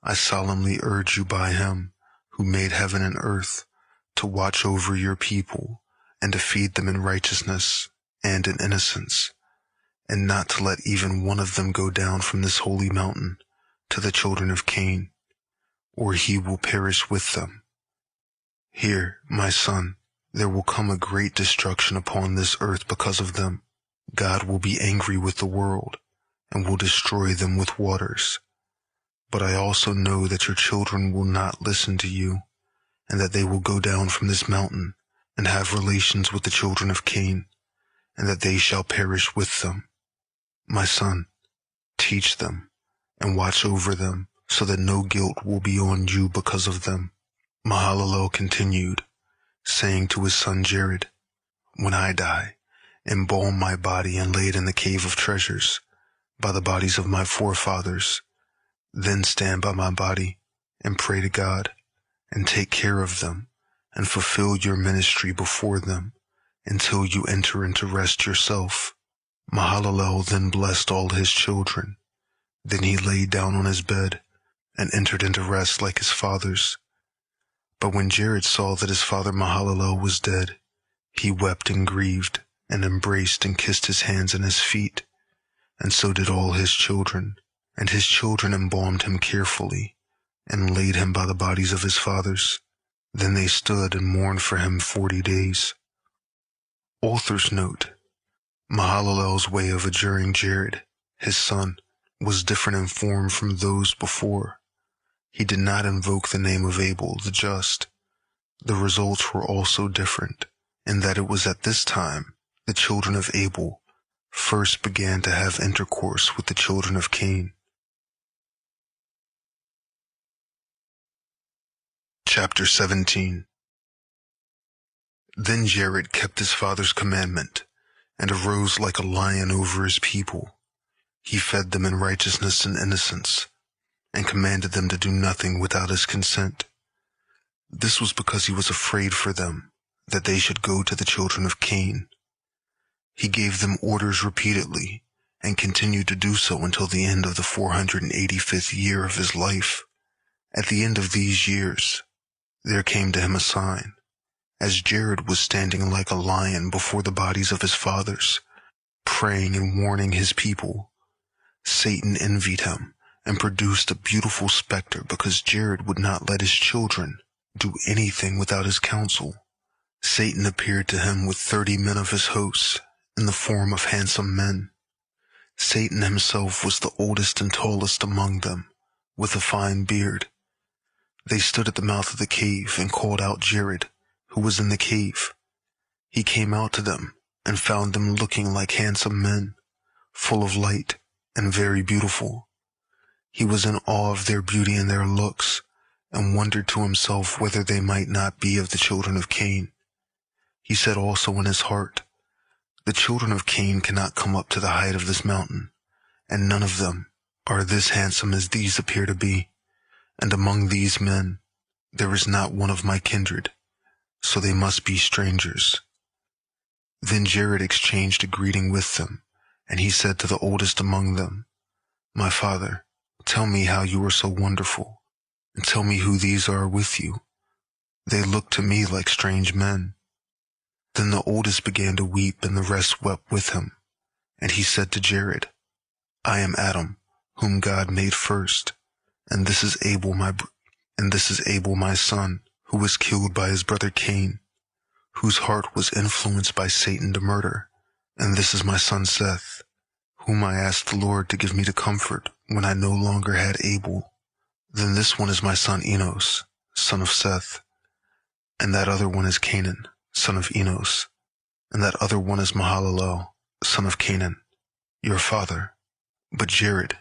I solemnly urge you by him who made heaven and earth to watch over your people and to feed them in righteousness and in innocence, and not to let even one of them go down from this holy mountain to the children of Cain, or he will perish with them. Here, my son, there will come a great destruction upon this earth because of them. God will be angry with the world and will destroy them with waters. But I also know that your children will not listen to you, and that they will go down from this mountain and have relations with the children of Cain, and that they shall perish with them. My son, teach them and watch over them, so that no guilt will be on you because of them." Mahalalel continued, saying to his son Jared, "When I die, embalm my body and lay it in the cave of treasures, by the bodies of my forefathers. Then stand by my body and pray to God, and take care of them, and fulfill your ministry before them, until you enter into rest yourself." Mahalalel then blessed all his children. Then he lay down on his bed, and entered into rest like his fathers. But when Jared saw that his father Mahalalel was dead, he wept and grieved, and embraced and kissed his hands and his feet, and so did all his children. And his children embalmed him carefully, and laid him by the bodies of his fathers. Then they stood and mourned for him 40 days. Author's note: Mahalalel's way of adjuring Jared his son, was different in form from those before. He did not invoke the name of Abel the just. The results were also different, in that it was at this time the children of Abel first began to have intercourse with the children of Cain. Chapter 17. Then Jared kept his father's commandment, and arose like a lion over his people. He fed them in righteousness and innocence, and commanded them to do nothing without his consent. This was because he was afraid for them, that they should go to the children of Cain. He gave them orders repeatedly, and continued to do so until the end of the 485th year of his life. At the end of these years, there came to him a sign. As Jared was standing like a lion before the bodies of his fathers, praying and warning his people, Satan envied him and produced a beautiful specter because Jared would not let his children do anything without his counsel. Satan appeared to him with 30 men of his hosts in the form of handsome men. Satan himself was the oldest and tallest among them, with a fine beard. They stood at the mouth of the cave and called out Jared, who was in the cave. He came out to them and found them looking like handsome men, full of light and very beautiful. He was in awe of their beauty and their looks, and wondered to himself whether they might not be of the children of Cain. He said also in his heart, "The children of Cain cannot come up to the height of this mountain, and none of them are this handsome as these appear to be, and among these men there is not one of my kindred, so they must be strangers." Then Jared exchanged a greeting with them, and he said to the oldest among them, "My father, tell me how you are so wonderful, and tell me who these are with you. They look to me like strange men." Then the oldest began to weep, and the rest wept with him. And he said to Jared, "I am Adam, whom God made first, and this is Abel my son, who was killed by his brother Cain, whose heart was influenced by Satan to murder. And this is my son Seth, whom I asked the Lord to give me to comfort when I no longer had Abel. Then this one is my son Enos, son of Seth, and that other one is Canaan, son of Enos, and that other one is Mahalalel, son of Canaan, your father." But Jared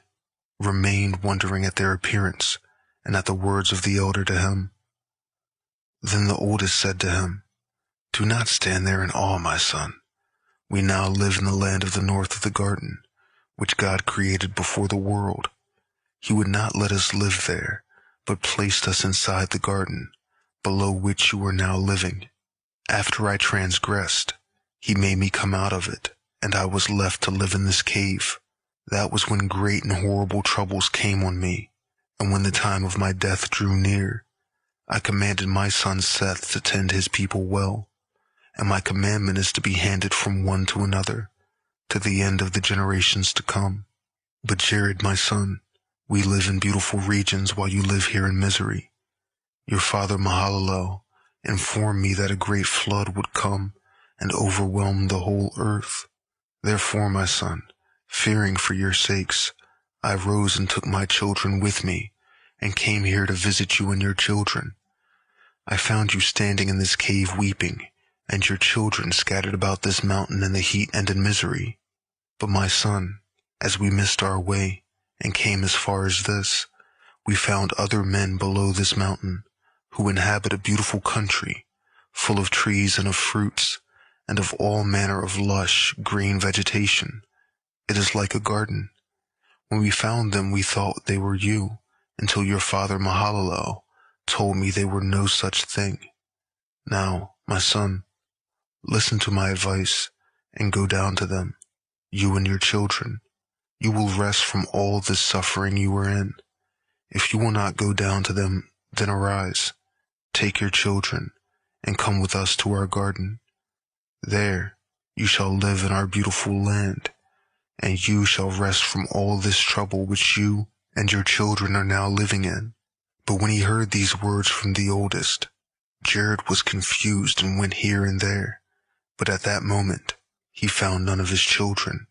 remained wondering at their appearance and at the words of the elder to him. Then the oldest said to him, "Do not stand there in awe, my son. We now live in the land of the north of the garden, which God created before the world. He would not let us live there, but placed us inside the garden, below which you are now living. After I transgressed, he made me come out of it, and I was left to live in this cave. That was when great and horrible troubles came on me, and when the time of my death drew near, I commanded my son Seth to tend his people well, and my commandment is to be handed from one to another, to the end of the generations to come. But Jared, my son, we live in beautiful regions while you live here in misery. Your father Mahalalel informed me that a great flood would come and overwhelm the whole earth. Therefore, my son, fearing for your sakes, I rose and took my children with me, and came here to visit you and your children. I found you standing in this cave weeping, and your children scattered about this mountain in the heat and in misery. But my son, as we missed our way and came as far as this, we found other men below this mountain, who inhabit a beautiful country, full of trees and of fruits, and of all manner of lush, green vegetation. It is like a garden. When we found them, we thought they were you, until your father Mahalalel told me they were no such thing. Now, my son, listen to my advice, and go down to them, you and your children. You will rest from all this suffering you are in. If you will not go down to them, then arise, take your children, and come with us to our garden. There you shall live in our beautiful land, and you shall rest from all this trouble which you and your children are now living in." But when he heard these words from the oldest, Jared was confused and went here and there, but at that moment he found none of his children.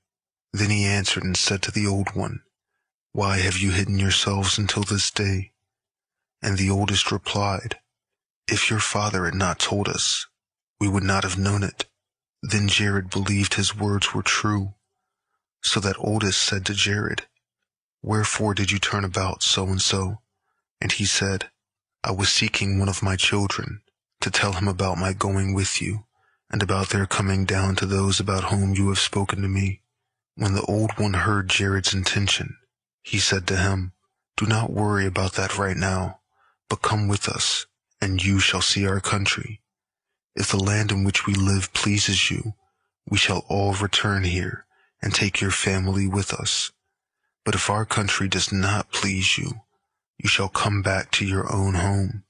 Then he answered and said to the old one, "Why have you hidden yourselves until this day?" And the oldest replied, "If your father had not told us, we would not have known it." Then Jared believed his words were true. So that oldest said to Jared, "Wherefore did you turn about so and so?" And he said, "I was seeking one of my children, to tell him about my going with you, and about their coming down to those about whom you have spoken to me." When the old one heard Jared's intention, he said to him, "Do not worry about that right now, but come with us, and you shall see our country. If the land in which we live pleases you, we shall all return here and take your family with us. But if our country does not please you, you shall come back to your own home."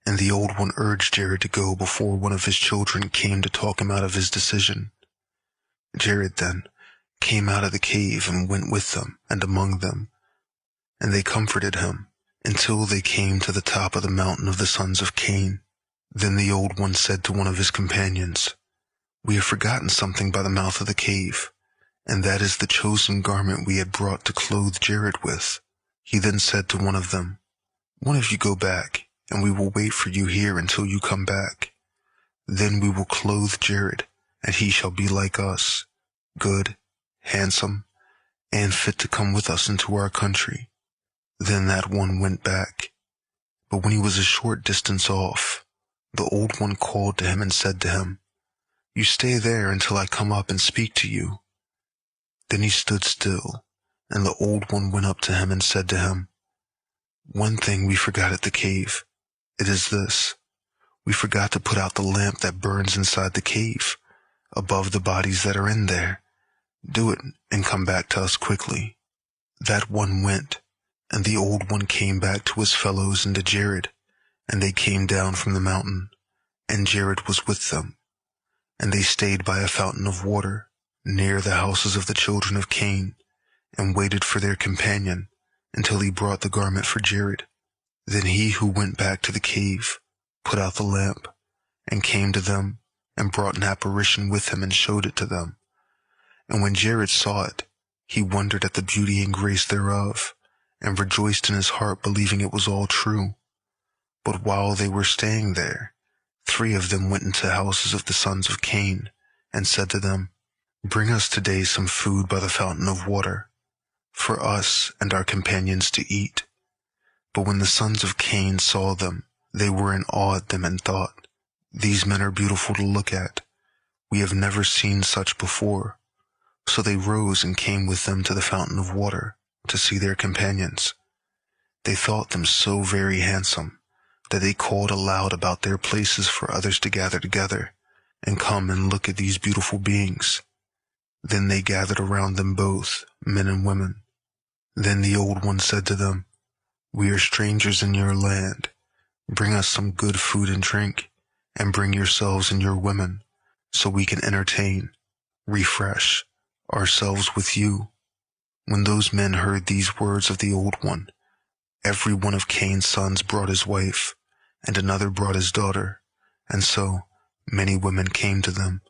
And the old one urged Jared to go before one of his children came to talk him out of his decision. Jared then came out of the cave and went with them and among them, and they comforted him until they came to the top of the mountain of the sons of Cain. Then the old one said to one of his companions, "We have forgotten something by the mouth of the cave, and that is the chosen garment we had brought to clothe Jared with." He then said to one of them, "One of you go back, and we will wait for you here until you come back. Then we will clothe Jared, and he shall be like us, good, handsome, and fit to come with us into our country." Then that one went back. But when he was a short distance off, the old one called to him and said to him, "You stay there until I come up and speak to you." Then he stood still, and the old one went up to him and said to him, "One thing we forgot at the cave. It is this: we forgot to put out the lamp that burns inside the cave, above the bodies that are in there. Do it and come back to us quickly." That one went, and the old one came back to his fellows and to Jared, and they came down from the mountain, and Jared was with them. And they stayed by a fountain of water, near the houses of the children of Cain, and waited for their companion, until he brought the garment for Jared. Then he who went back to the cave put out the lamp, and came to them, and brought an apparition with him and showed it to them. And when Jared saw it, he wondered at the beauty and grace thereof, and rejoiced in his heart, believing it was all true. But while they were staying there, 3 of them went into the houses of the sons of Cain, and said to them, "Bring us today some food by the fountain of water, for us and our companions to eat." But when the sons of Cain saw them, they were in awe at them, and thought, "These men are beautiful to look at. We have never seen such before." So they rose and came with them to the fountain of water, to see their companions. They thought them so very handsome, that they called aloud about their places for others to gather together, and come and look at these beautiful beings. Then they gathered around them both, men and women. Then the old one said to them, "We are strangers in your land. Bring us some good food and drink, and bring yourselves and your women, so we can entertain, refresh ourselves with you." When those men heard these words of the old one, every one of Cain's sons brought his wife, and another brought his daughter, and so many women came to them,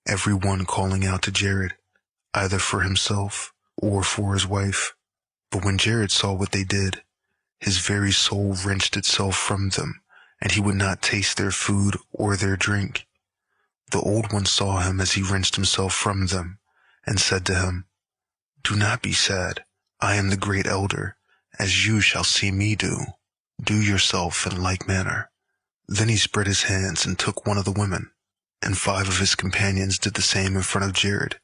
every one calling out to Jared, either for himself or for his wife. But when Jared saw what they did, his very soul wrenched itself from them, and he would not taste their food or their drink. The old one saw him as he wrenched himself from them, and said to him, "Do not be sad. I am the great elder, as you shall see me do. Do yourself in like manner." Then he spread his hands and took one of the women, and 5 of his companions did the same in front of Jared,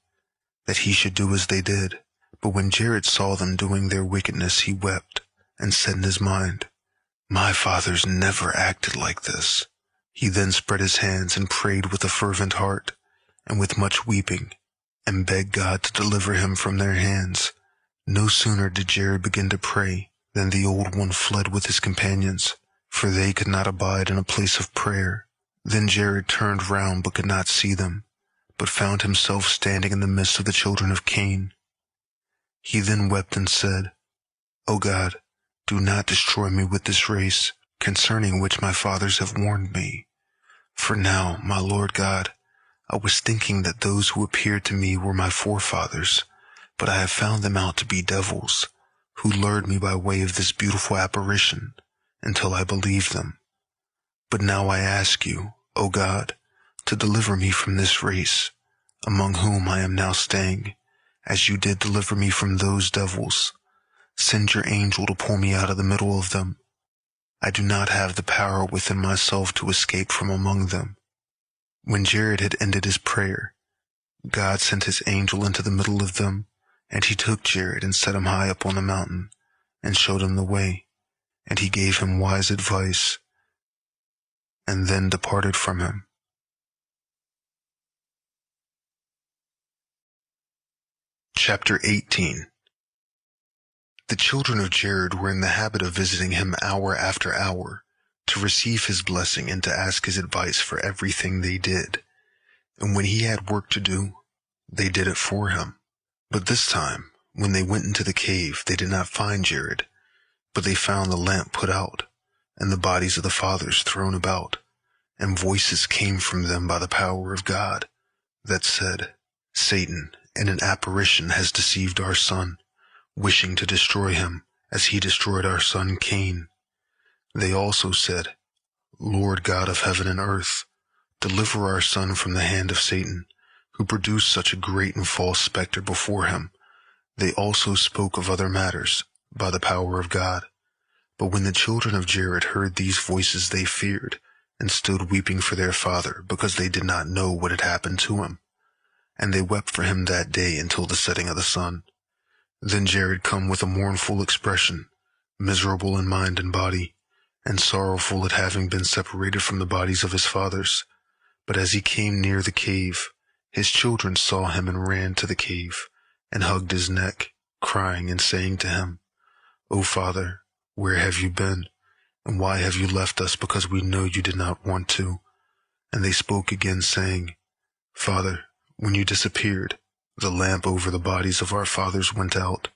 that he should do as they did. But when Jared saw them doing their wickedness, he wept, and said in his mind, "My fathers never acted like this." He then spread his hands and prayed with a fervent heart, and with much weeping, and begged God to deliver him from their hands. No sooner did Jared begin to pray than the old one fled with his companions, for they could not abide in a place of prayer. Then Jared turned round but could not see them, but found himself standing in the midst of the children of Cain. He then wept and said, "O God, do not destroy me with this race, concerning which my fathers have warned me. For now, my Lord God, I was thinking that those who appeared to me were my forefathers, but I have found them out to be devils, who lured me by way of this beautiful apparition until I believed them. But now I ask you, O God, to deliver me from this race, among whom I am now staying, as you did deliver me from those devils. Send your angel to pull me out of the middle of them. I do not have the power within myself to escape from among them." When Jared had ended his prayer, God sent his angel into the middle of them, and he took Jared and set him high up on the mountain, and showed him the way, and he gave him wise advice, and then departed from him. Chapter 18. The children of Jared were in the habit of visiting him hour after hour, to receive his blessing and to ask his advice for everything they did. And when he had work to do, they did it for him. But this time, when they went into the cave, they did not find Jared, but they found the lamp put out, and the bodies of the fathers thrown about, and voices came from them by the power of God, that said, "Satan, in an apparition, has deceived our son, wishing to destroy him, as he destroyed our son Cain." They also said, "Lord God of heaven and earth, deliver our son from the hand of Satan, who produced such a great and false specter before him." They also spoke of other matters, by the power of God. But when the children of Jared heard these voices, they feared, and stood weeping for their father, because they did not know what had happened to him. And they wept for him that day until the setting of the sun. Then Jared come with a mournful expression, miserable in mind and body, and sorrowful at having been separated from the bodies of his fathers. But as he came near the cave, his children saw him and ran to the cave, and hugged his neck, crying and saying to him, "O Father, where have you been? And why have you left us, because we know you did not want to?" And they spoke again, saying, "Father, when you disappeared, the lamp over the bodies of our fathers went out,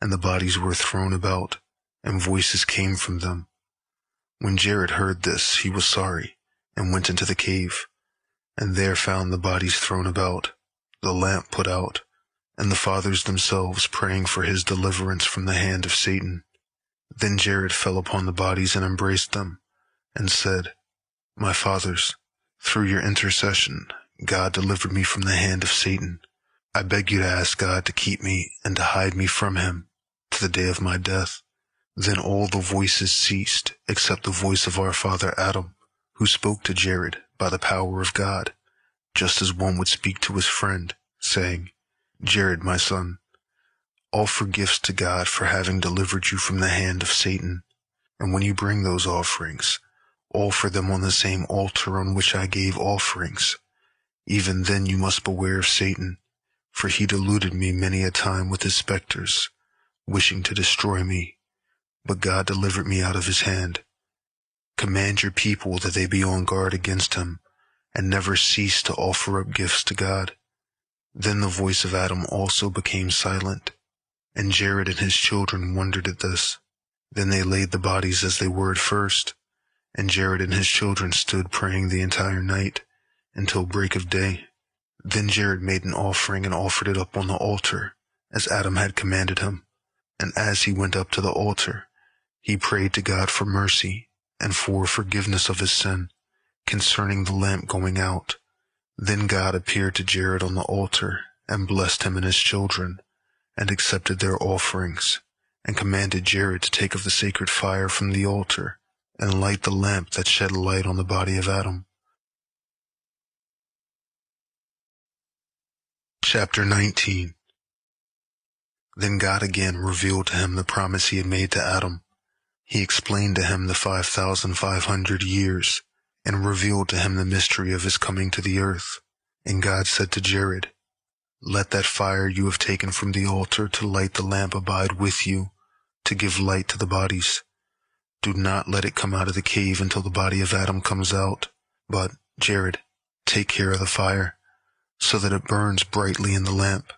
and the bodies were thrown about, and voices came from them." When Jared heard this, he was sorry, and went into the cave, and there found the bodies thrown about, the lamp put out, and the fathers themselves praying for his deliverance from the hand of Satan. Then Jared fell upon the bodies and embraced them, and said, "My fathers, through your intercession, God delivered me from the hand of Satan. I beg you to ask God to keep me and to hide me from him to the day of my death." Then all the voices ceased, except the voice of our father Adam, who spoke to Jared by the power of God, just as one would speak to his friend, saying, "Jared, my son, offer gifts to God for having delivered you from the hand of Satan. And when you bring those offerings, offer them on the same altar on which I gave offerings. Even then you must beware of Satan, for he deluded me many a time with his specters, wishing to destroy me. But God delivered me out of his hand. Command your people that they be on guard against him, and never cease to offer up gifts to God." Then the voice of Adam also became silent, and Jared and his children wondered at this. Then they laid the bodies as they were at first, and Jared and his children stood praying the entire night, until break of day. Then Jared made an offering and offered it up on the altar, as Adam had commanded him. And as he went up to the altar, he prayed to God for mercy and for forgiveness of his sin, concerning the lamp going out. Then God appeared to Jared on the altar, and blessed him and his children, and accepted their offerings, and commanded Jared to take of the sacred fire from the altar, and light the lamp that shed light on the body of Adam. Chapter 19. Then God again revealed to him the promise he had made to Adam. He explained to him the 5,500 years, and revealed to him the mystery of his coming to the earth. And God said to Jared, "Let that fire you have taken from the altar to light the lamp abide with you, to give light to the bodies. Do not let it come out of the cave until the body of Adam comes out. But, Jared, take care of the fire, so that it burns brightly in the lamp.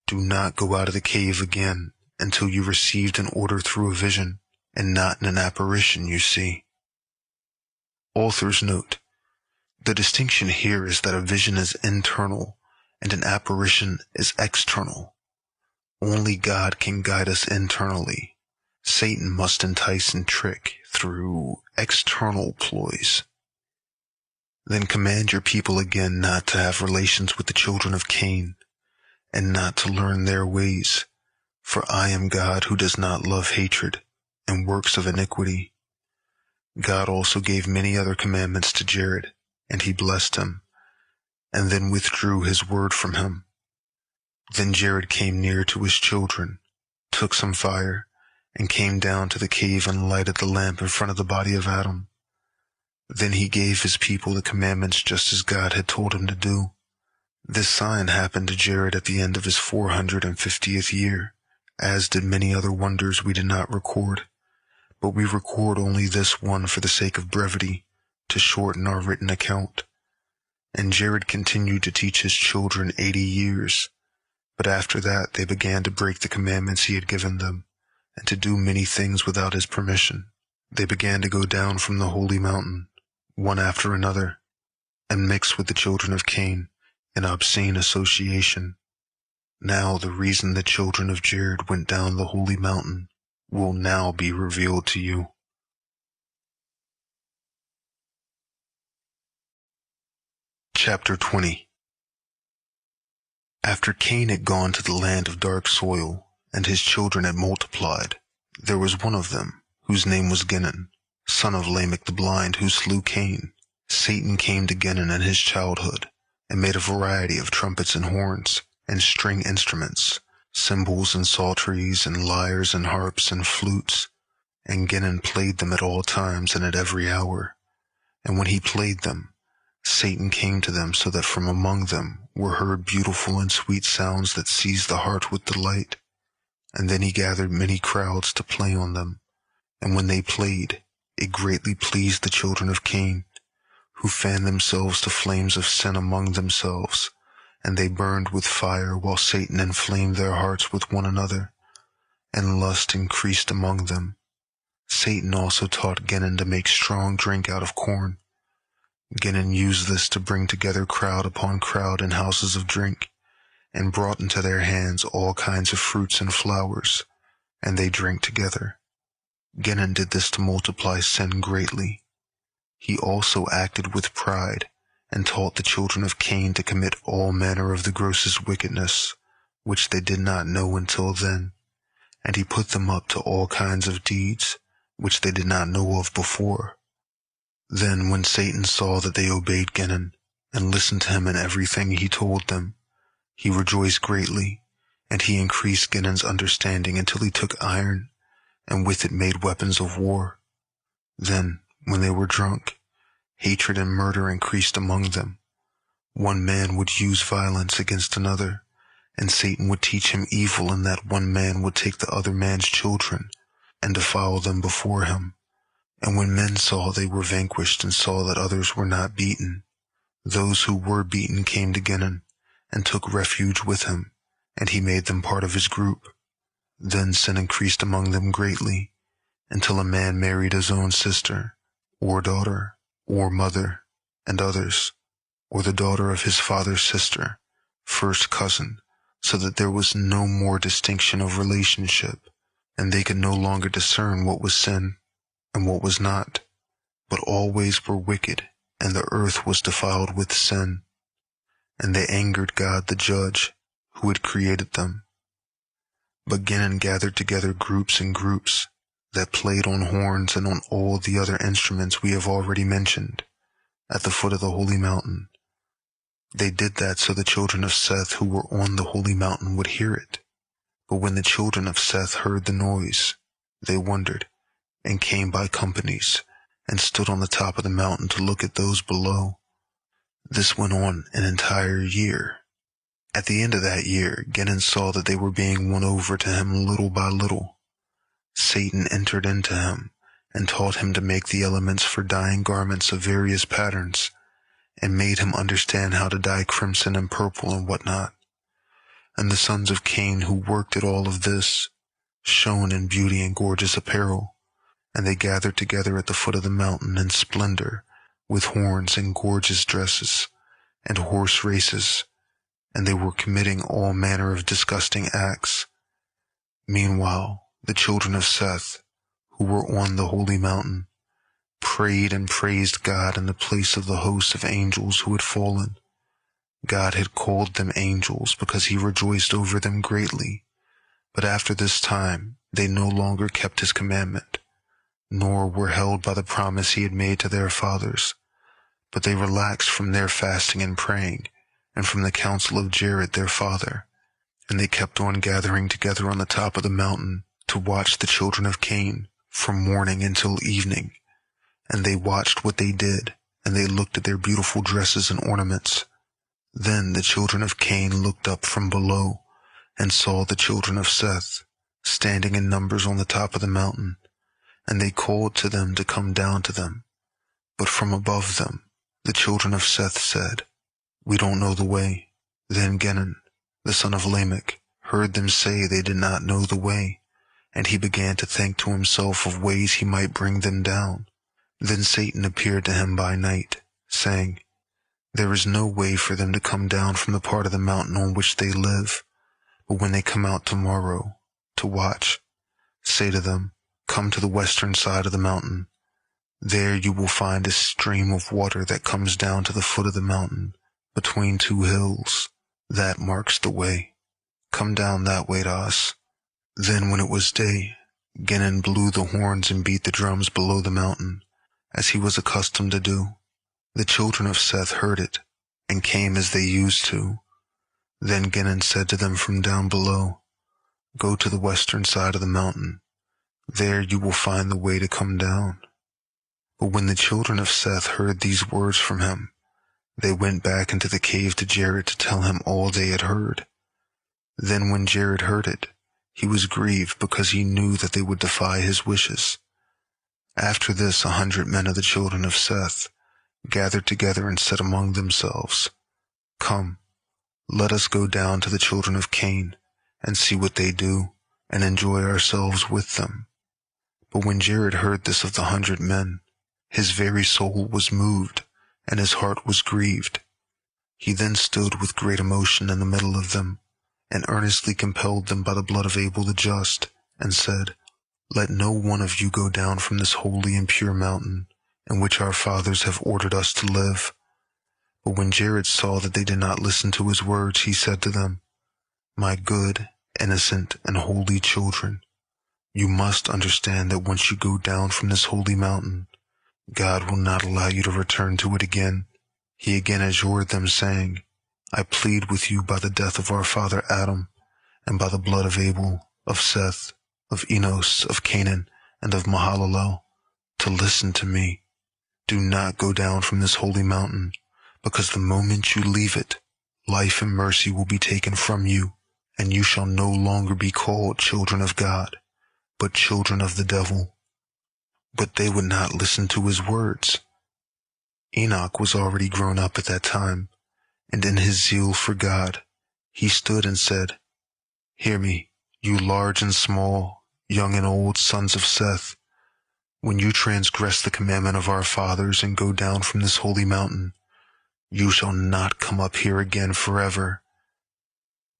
Do not go out of the cave again until you received an order through a vision, and not in an apparition you see." Author's note: the distinction here is that a vision is internal and an apparition is external. Only God can guide us internally. Satan must entice and trick through external ploys. Then command your people again not to have relations with the children of Cain, and not to learn their ways, for I am God who does not love hatred and works of iniquity. God also gave many other commandments to Jared, and he blessed him, and then withdrew his word from him. Then Jared came near to his children, took some fire, and came down to the cave and lighted the lamp in front of the body of Adam. Then he gave his people the commandments just as God had told him to do. This sign happened to Jared at the end of his 450th year, as did many other wonders we did not record. But we record only this one for the sake of brevity, to shorten our written account. And Jared continued to teach his children 80 years. But after that they began to break the commandments he had given them, and to do many things without his permission. They began to go down from the holy mountain, one after another, and mix with the children of Cain in obscene association. Now the reason the children of Jared went down the holy mountain will now be revealed to you. Chapter 20. After Cain had gone to the land of dark soil, and his children had multiplied, there was one of them, whose name was Ginon, son of Lamech the blind, who slew Cain. Satan came to Ginon in his childhood, and made a variety of trumpets and horns, and string instruments, cymbals and psalteries, and lyres and harps and flutes. And Ginon played them at all times and at every hour. And when he played them, Satan came to them, so that from among them were heard beautiful and sweet sounds that seized the heart with delight. And then he gathered many crowds to play on them. And when they played, it greatly pleased the children of Cain, who fanned themselves to flames of sin among themselves, and they burned with fire, while Satan inflamed their hearts with one another, and lust increased among them. Satan also taught Ginon to make strong drink out of corn. Ginon used this to bring together crowd upon crowd in houses of drink, and brought into their hands all kinds of fruits and flowers, and they drank together. Ginon did this to multiply sin greatly. He also acted with pride, and taught the children of Cain to commit all manner of the grossest wickedness, which they did not know until then, and he put them up to all kinds of deeds, which they did not know of before. Then when Satan saw that they obeyed Ginon, and listened to him in everything he told them, he rejoiced greatly, and he increased Ginon's understanding until he took iron, and with it made weapons of war. Then, when they were drunk, hatred and murder increased among them. One man would use violence against another, and Satan would teach him evil in that one man would take the other man's children and defile them before him. And when men saw they were vanquished and saw that others were not beaten, those who were beaten came to Ginon and took refuge with him, and he made them part of his group. Then sin increased among them greatly, until a man married his own sister, or daughter, or mother, and others, or the daughter of his father's sister, first cousin, so that there was no more distinction of relationship, and they could no longer discern what was sin and what was not, but always were wicked, and the earth was defiled with sin. And they angered God the judge, who had created them. But Ginon gathered together groups and groups that played on horns and on all the other instruments we have already mentioned, at the foot of the holy mountain. They did that so the children of Seth who were on the holy mountain would hear it. But when the children of Seth heard the noise, they wondered, and came by companies, and stood on the top of the mountain to look at those below. This went on an entire year. At the end of that year, Ginon saw that they were being won over to him little by little. Satan entered into him, and taught him to make the elements for dyeing garments of various patterns, and made him understand how to dye crimson and purple and whatnot. And the sons of Cain who worked at all of this shone in beauty and gorgeous apparel, and they gathered together at the foot of the mountain in splendor, with horns and gorgeous dresses, and horse races, and they were committing all manner of disgusting acts, Meanwhile, the children of Seth, who were on the holy mountain, prayed and praised God in the place of the host of angels who had fallen. God had called them angels because he rejoiced over them greatly. But after this time, they no longer kept his commandment, nor were held by the promise he had made to their fathers. But they relaxed from their fasting and praying, and from the counsel of Jared their father. And they kept on gathering together on the top of the mountain to watch the children of Cain from morning until evening. And they watched what they did, and they looked at their beautiful dresses and ornaments. Then the children of Cain looked up from below, and saw the children of Seth standing in numbers on the top of the mountain. And they called to them to come down to them. But from above them, the children of Seth said, "We don't know the way." Then Genon, the son of Lamech, heard them say they did not know the way, and he began to think to himself of ways he might bring them down. Then Satan appeared to him by night, saying, "There is no way for them to come down from the part of the mountain on which they live. But when they come out tomorrow to watch, say to them, 'Come to the western side of the mountain. There you will find a stream of water that comes down to the foot of the mountain, between two hills. That marks the way. Come down that way to us.'" Then when it was day, Genon blew the horns and beat the drums below the mountain, as he was accustomed to do. The children of Seth heard it, and came as they used to. Then Genon said to them from down below, "Go to the western side of the mountain. There you will find the way to come down." But when the children of Seth heard these words from him, they went back into the cave to Jared to tell him all they had heard. Then when Jared heard it, he was grieved because he knew that they would defy his wishes. After this 100 men of the children of Seth gathered together and said among themselves, "Come, let us go down to the children of Cain, and see what they do, and enjoy ourselves with them." But when Jared heard this of the 100 men, his very soul was moved, and his heart was grieved. He then stood with great emotion in the middle of them, and earnestly compelled them by the blood of Abel the just, and said, "Let no one of you go down from this holy and pure mountain, in which our fathers have ordered us to live." But when Jared saw that they did not listen to his words, he said to them, "My good, innocent, and holy children, you must understand that once you go down from this holy mountain, God will not allow you to return to it again." He again adjured them, saying, "I plead with you by the death of our father Adam, and by the blood of Abel, of Seth, of Enos, of Canaan, and of Mahalalel, to listen to me. Do not go down from this holy mountain, because the moment you leave it, life and mercy will be taken from you, and you shall no longer be called children of God, but children of the devil." But they would not listen to his words. Enoch was already grown up at that time, and in his zeal for God, he stood and said, "Hear me, you large and small, young and old sons of Seth. When you transgress the commandment of our fathers and go down from this holy mountain, you shall not come up here again forever."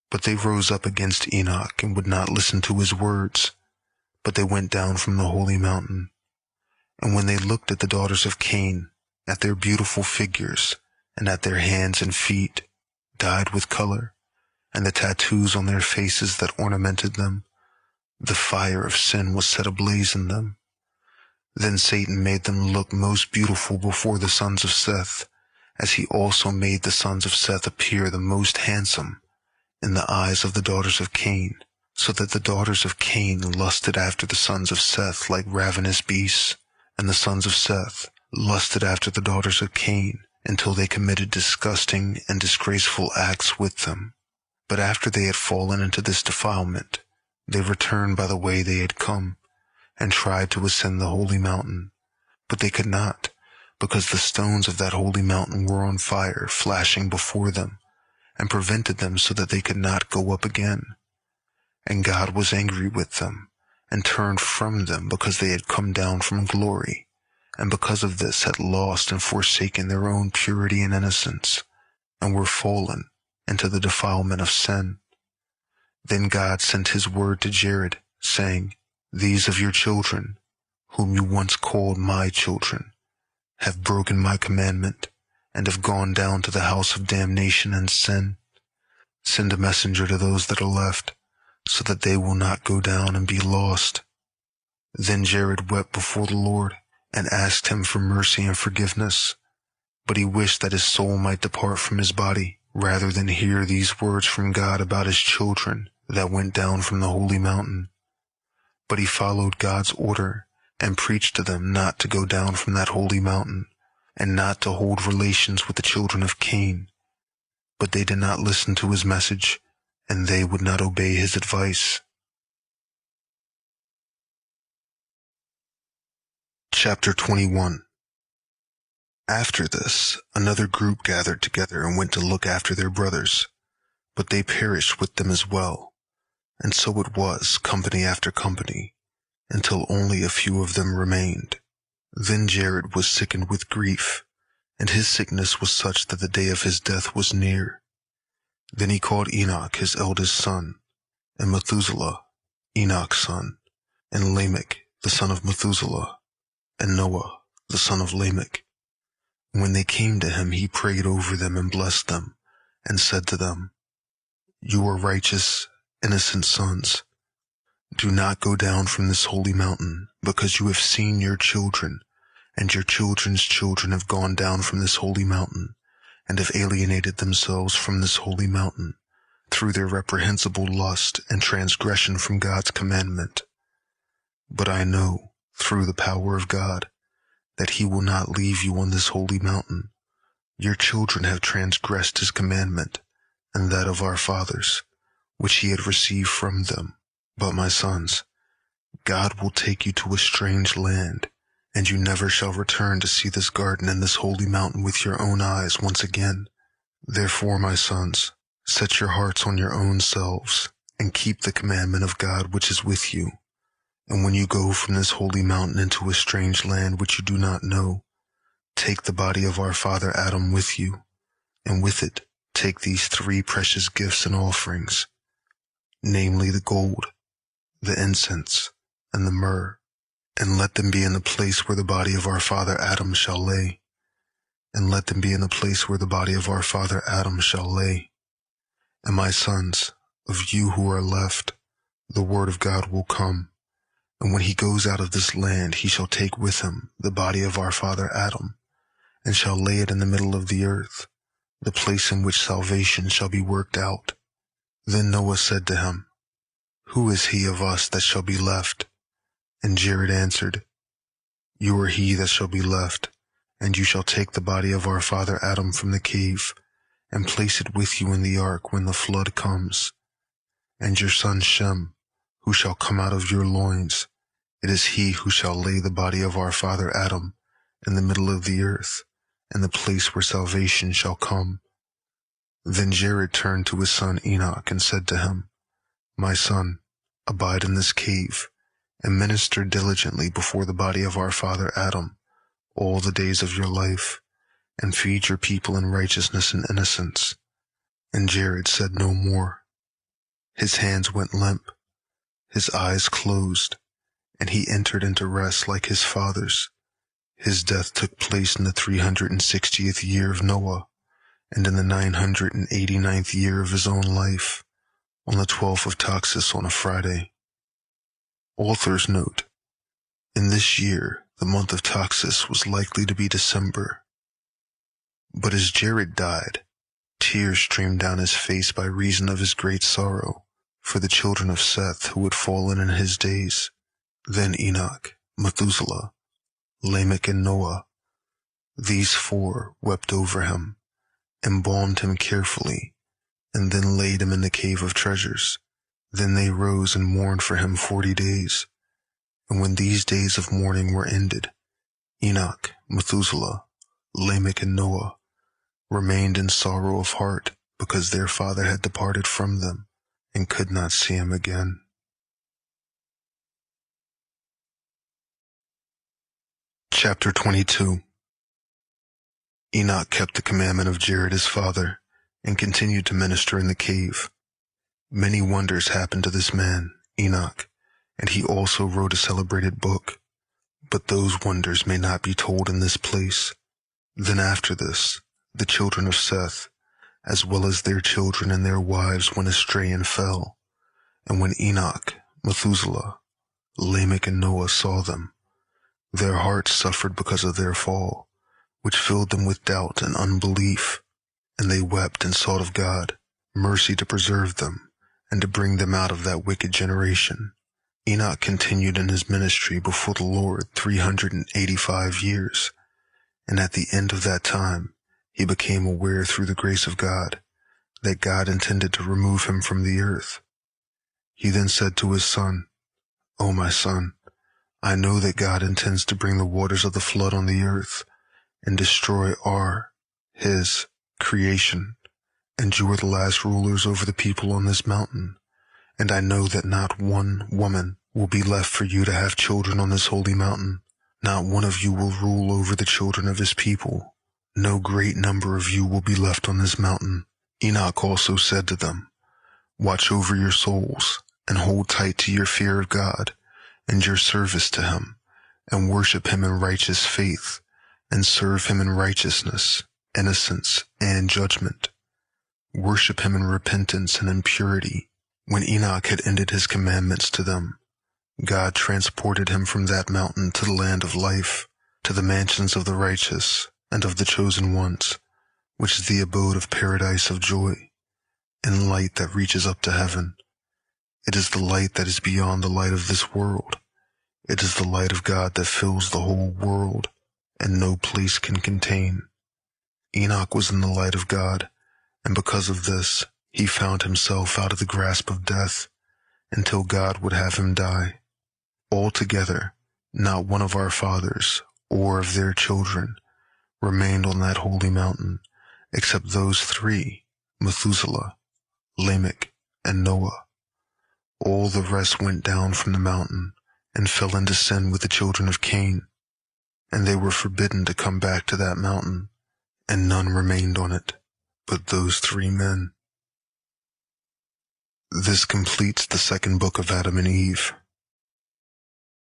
But they rose up against Enoch and would not listen to his words, but they went down from the holy mountain. And when they looked at the daughters of Cain, at their beautiful figures, and at their hands and feet, dyed with color, and the tattoos on their faces that ornamented them, the fire of sin was set ablaze in them. Then Satan made them look most beautiful before the sons of Seth, as he also made the sons of Seth appear the most handsome in the eyes of the daughters of Cain, so that the daughters of Cain lusted after the sons of Seth like ravenous beasts, and the sons of Seth lusted after the daughters of Cain until they committed disgusting and disgraceful acts with them. But after they had fallen into this defilement, they returned by the way they had come, and tried to ascend the holy mountain. But they could not, because the stones of that holy mountain were on fire, flashing before them, and prevented them so that they could not go up again. And God was angry with them, and turned from them because they had come down from glory, and because of this had lost and forsaken their own purity and innocence, and were fallen into the defilement of sin. Then God sent his word to Jared, saying, These of your children, whom you once called my children, have broken my commandment, and have gone down to the house of damnation and sin. Send a messenger to those that are left, so that they will not go down and be lost. Then Jared wept before the Lord, and asked him for mercy and forgiveness. But he wished that his soul might depart from his body, rather than hear these words from God about his children that went down from the holy mountain. But he followed God's order, and preached to them not to go down from that holy mountain, and not to hold relations with the children of Cain. But they did not listen to his message, and they would not obey his advice. Chapter 21. After this, another group gathered together and went to look after their brothers, but they perished with them as well. And so it was, company after company, until only a few of them remained. Then Jared was sickened with grief, and his sickness was such that the day of his death was near. Then he called Enoch his eldest son, and Methuselah, Enoch's son, and Lamech, the son of Methuselah, and Noah, the son of Lamech. When they came to him, he prayed over them and blessed them, and said to them, You are righteous, innocent sons. Do not go down from this holy mountain, because you have seen your children, and your children's children have gone down from this holy mountain, and have alienated themselves from this holy mountain, through their reprehensible lust and transgression from God's commandment. But I know, through the power of God, that he will not leave you on this holy mountain. Your children have transgressed his commandment, and that of our fathers, which he had received from them. But my sons, God will take you to a strange land, and you never shall return to see this garden and this holy mountain with your own eyes once again. Therefore, my sons, set your hearts on your own selves, and keep the commandment of God which is with you. And when you go from this holy mountain into a strange land which you do not know, take the body of our father Adam with you, and with it take these 3 precious gifts and offerings, namely the gold, the incense, and the myrrh, and let them be in the place where the body of our father Adam shall lay. And let them be in the place where the body of our father Adam shall lay. And my sons, of you who are left, the word of God will come. And when he goes out of this land, he shall take with him the body of our father Adam, and shall lay it in the middle of the earth, the place in which salvation shall be worked out. Then Noah said to him, Who is he of us that shall be left? And Jared answered, You are he that shall be left, and you shall take the body of our father Adam from the cave, and place it with you in the ark when the flood comes. And your son Shem, who shall come out of your loins, it is he who shall lay the body of our father Adam in the middle of the earth, in the place where salvation shall come. Then Jared turned to his son Enoch and said to him, My son, abide in this cave, and minister diligently before the body of our father Adam all the days of your life, and feed your people in righteousness and innocence. And Jared said no more. His hands went limp, his eyes closed, and he entered into rest like his fathers. His death took place in the 360th year of Noah, and in the 989th year of his own life, on the 12th of Taxis on a Friday. Author's note: in this year, the month of Taxis was likely to be December. But as Jared died, tears streamed down his face by reason of his great sorrow for the children of Seth who had fallen in his days. Then Enoch, Methuselah, Lamech, and Noah, these 4 wept over him, embalmed him carefully, and then laid him in the cave of treasures. Then they rose and mourned for him 40 days. And when these days of mourning were ended, Enoch, Methuselah, Lamech, and Noah remained in sorrow of heart because their father had departed from them and could not see him again. Chapter 22. Enoch kept the commandment of Jared his father and continued to minister in the cave. Many wonders happened to this man, Enoch, and he also wrote a celebrated book, but those wonders may not be told in this place. Then after this, the children of Seth, as well as their children and their wives, went astray and fell. And when Enoch, Methuselah, Lamech, and Noah saw them, their hearts suffered because of their fall, which filled them with doubt and unbelief, and they wept and sought of God mercy to preserve them, and to bring them out of that wicked generation. Enoch continued in his ministry before the Lord 385 years, and at the end of that time he became aware through the grace of God that God intended to remove him from the earth. He then said to his son, "O my son, I know that God intends to bring the waters of the flood on the earth and destroy his creation, and you are the last rulers over the people on this mountain. And I know that not one woman will be left for you to have children on this holy mountain. Not one of you will rule over the children of his people. No great number of you will be left on this mountain." Enoch also said to them, "Watch over your souls, and hold tight to your fear of God, and your service to him, and worship him in righteous faith, and serve him in righteousness, innocence, and judgment. Worship him in repentance and in purity." When Enoch had ended his commandments to them, God transported him from that mountain to the land of life, to the mansions of the righteous and of the chosen ones, which is the abode of paradise of joy, and light that reaches up to heaven. It is the light that is beyond the light of this world. It is the light of God that fills the whole world, and no place can contain. Enoch was in the light of God, and because of this, he found himself out of the grasp of death, until God would have him die. Altogether, not one of our fathers, or of their children, remained on that holy mountain, except those three, Methuselah, Lamech, and Noah. All the rest went down from the mountain, and fell into sin with the children of Cain, and they were forbidden to come back to that mountain, and none remained on it, but those three men. This completes the second book of Adam and Eve.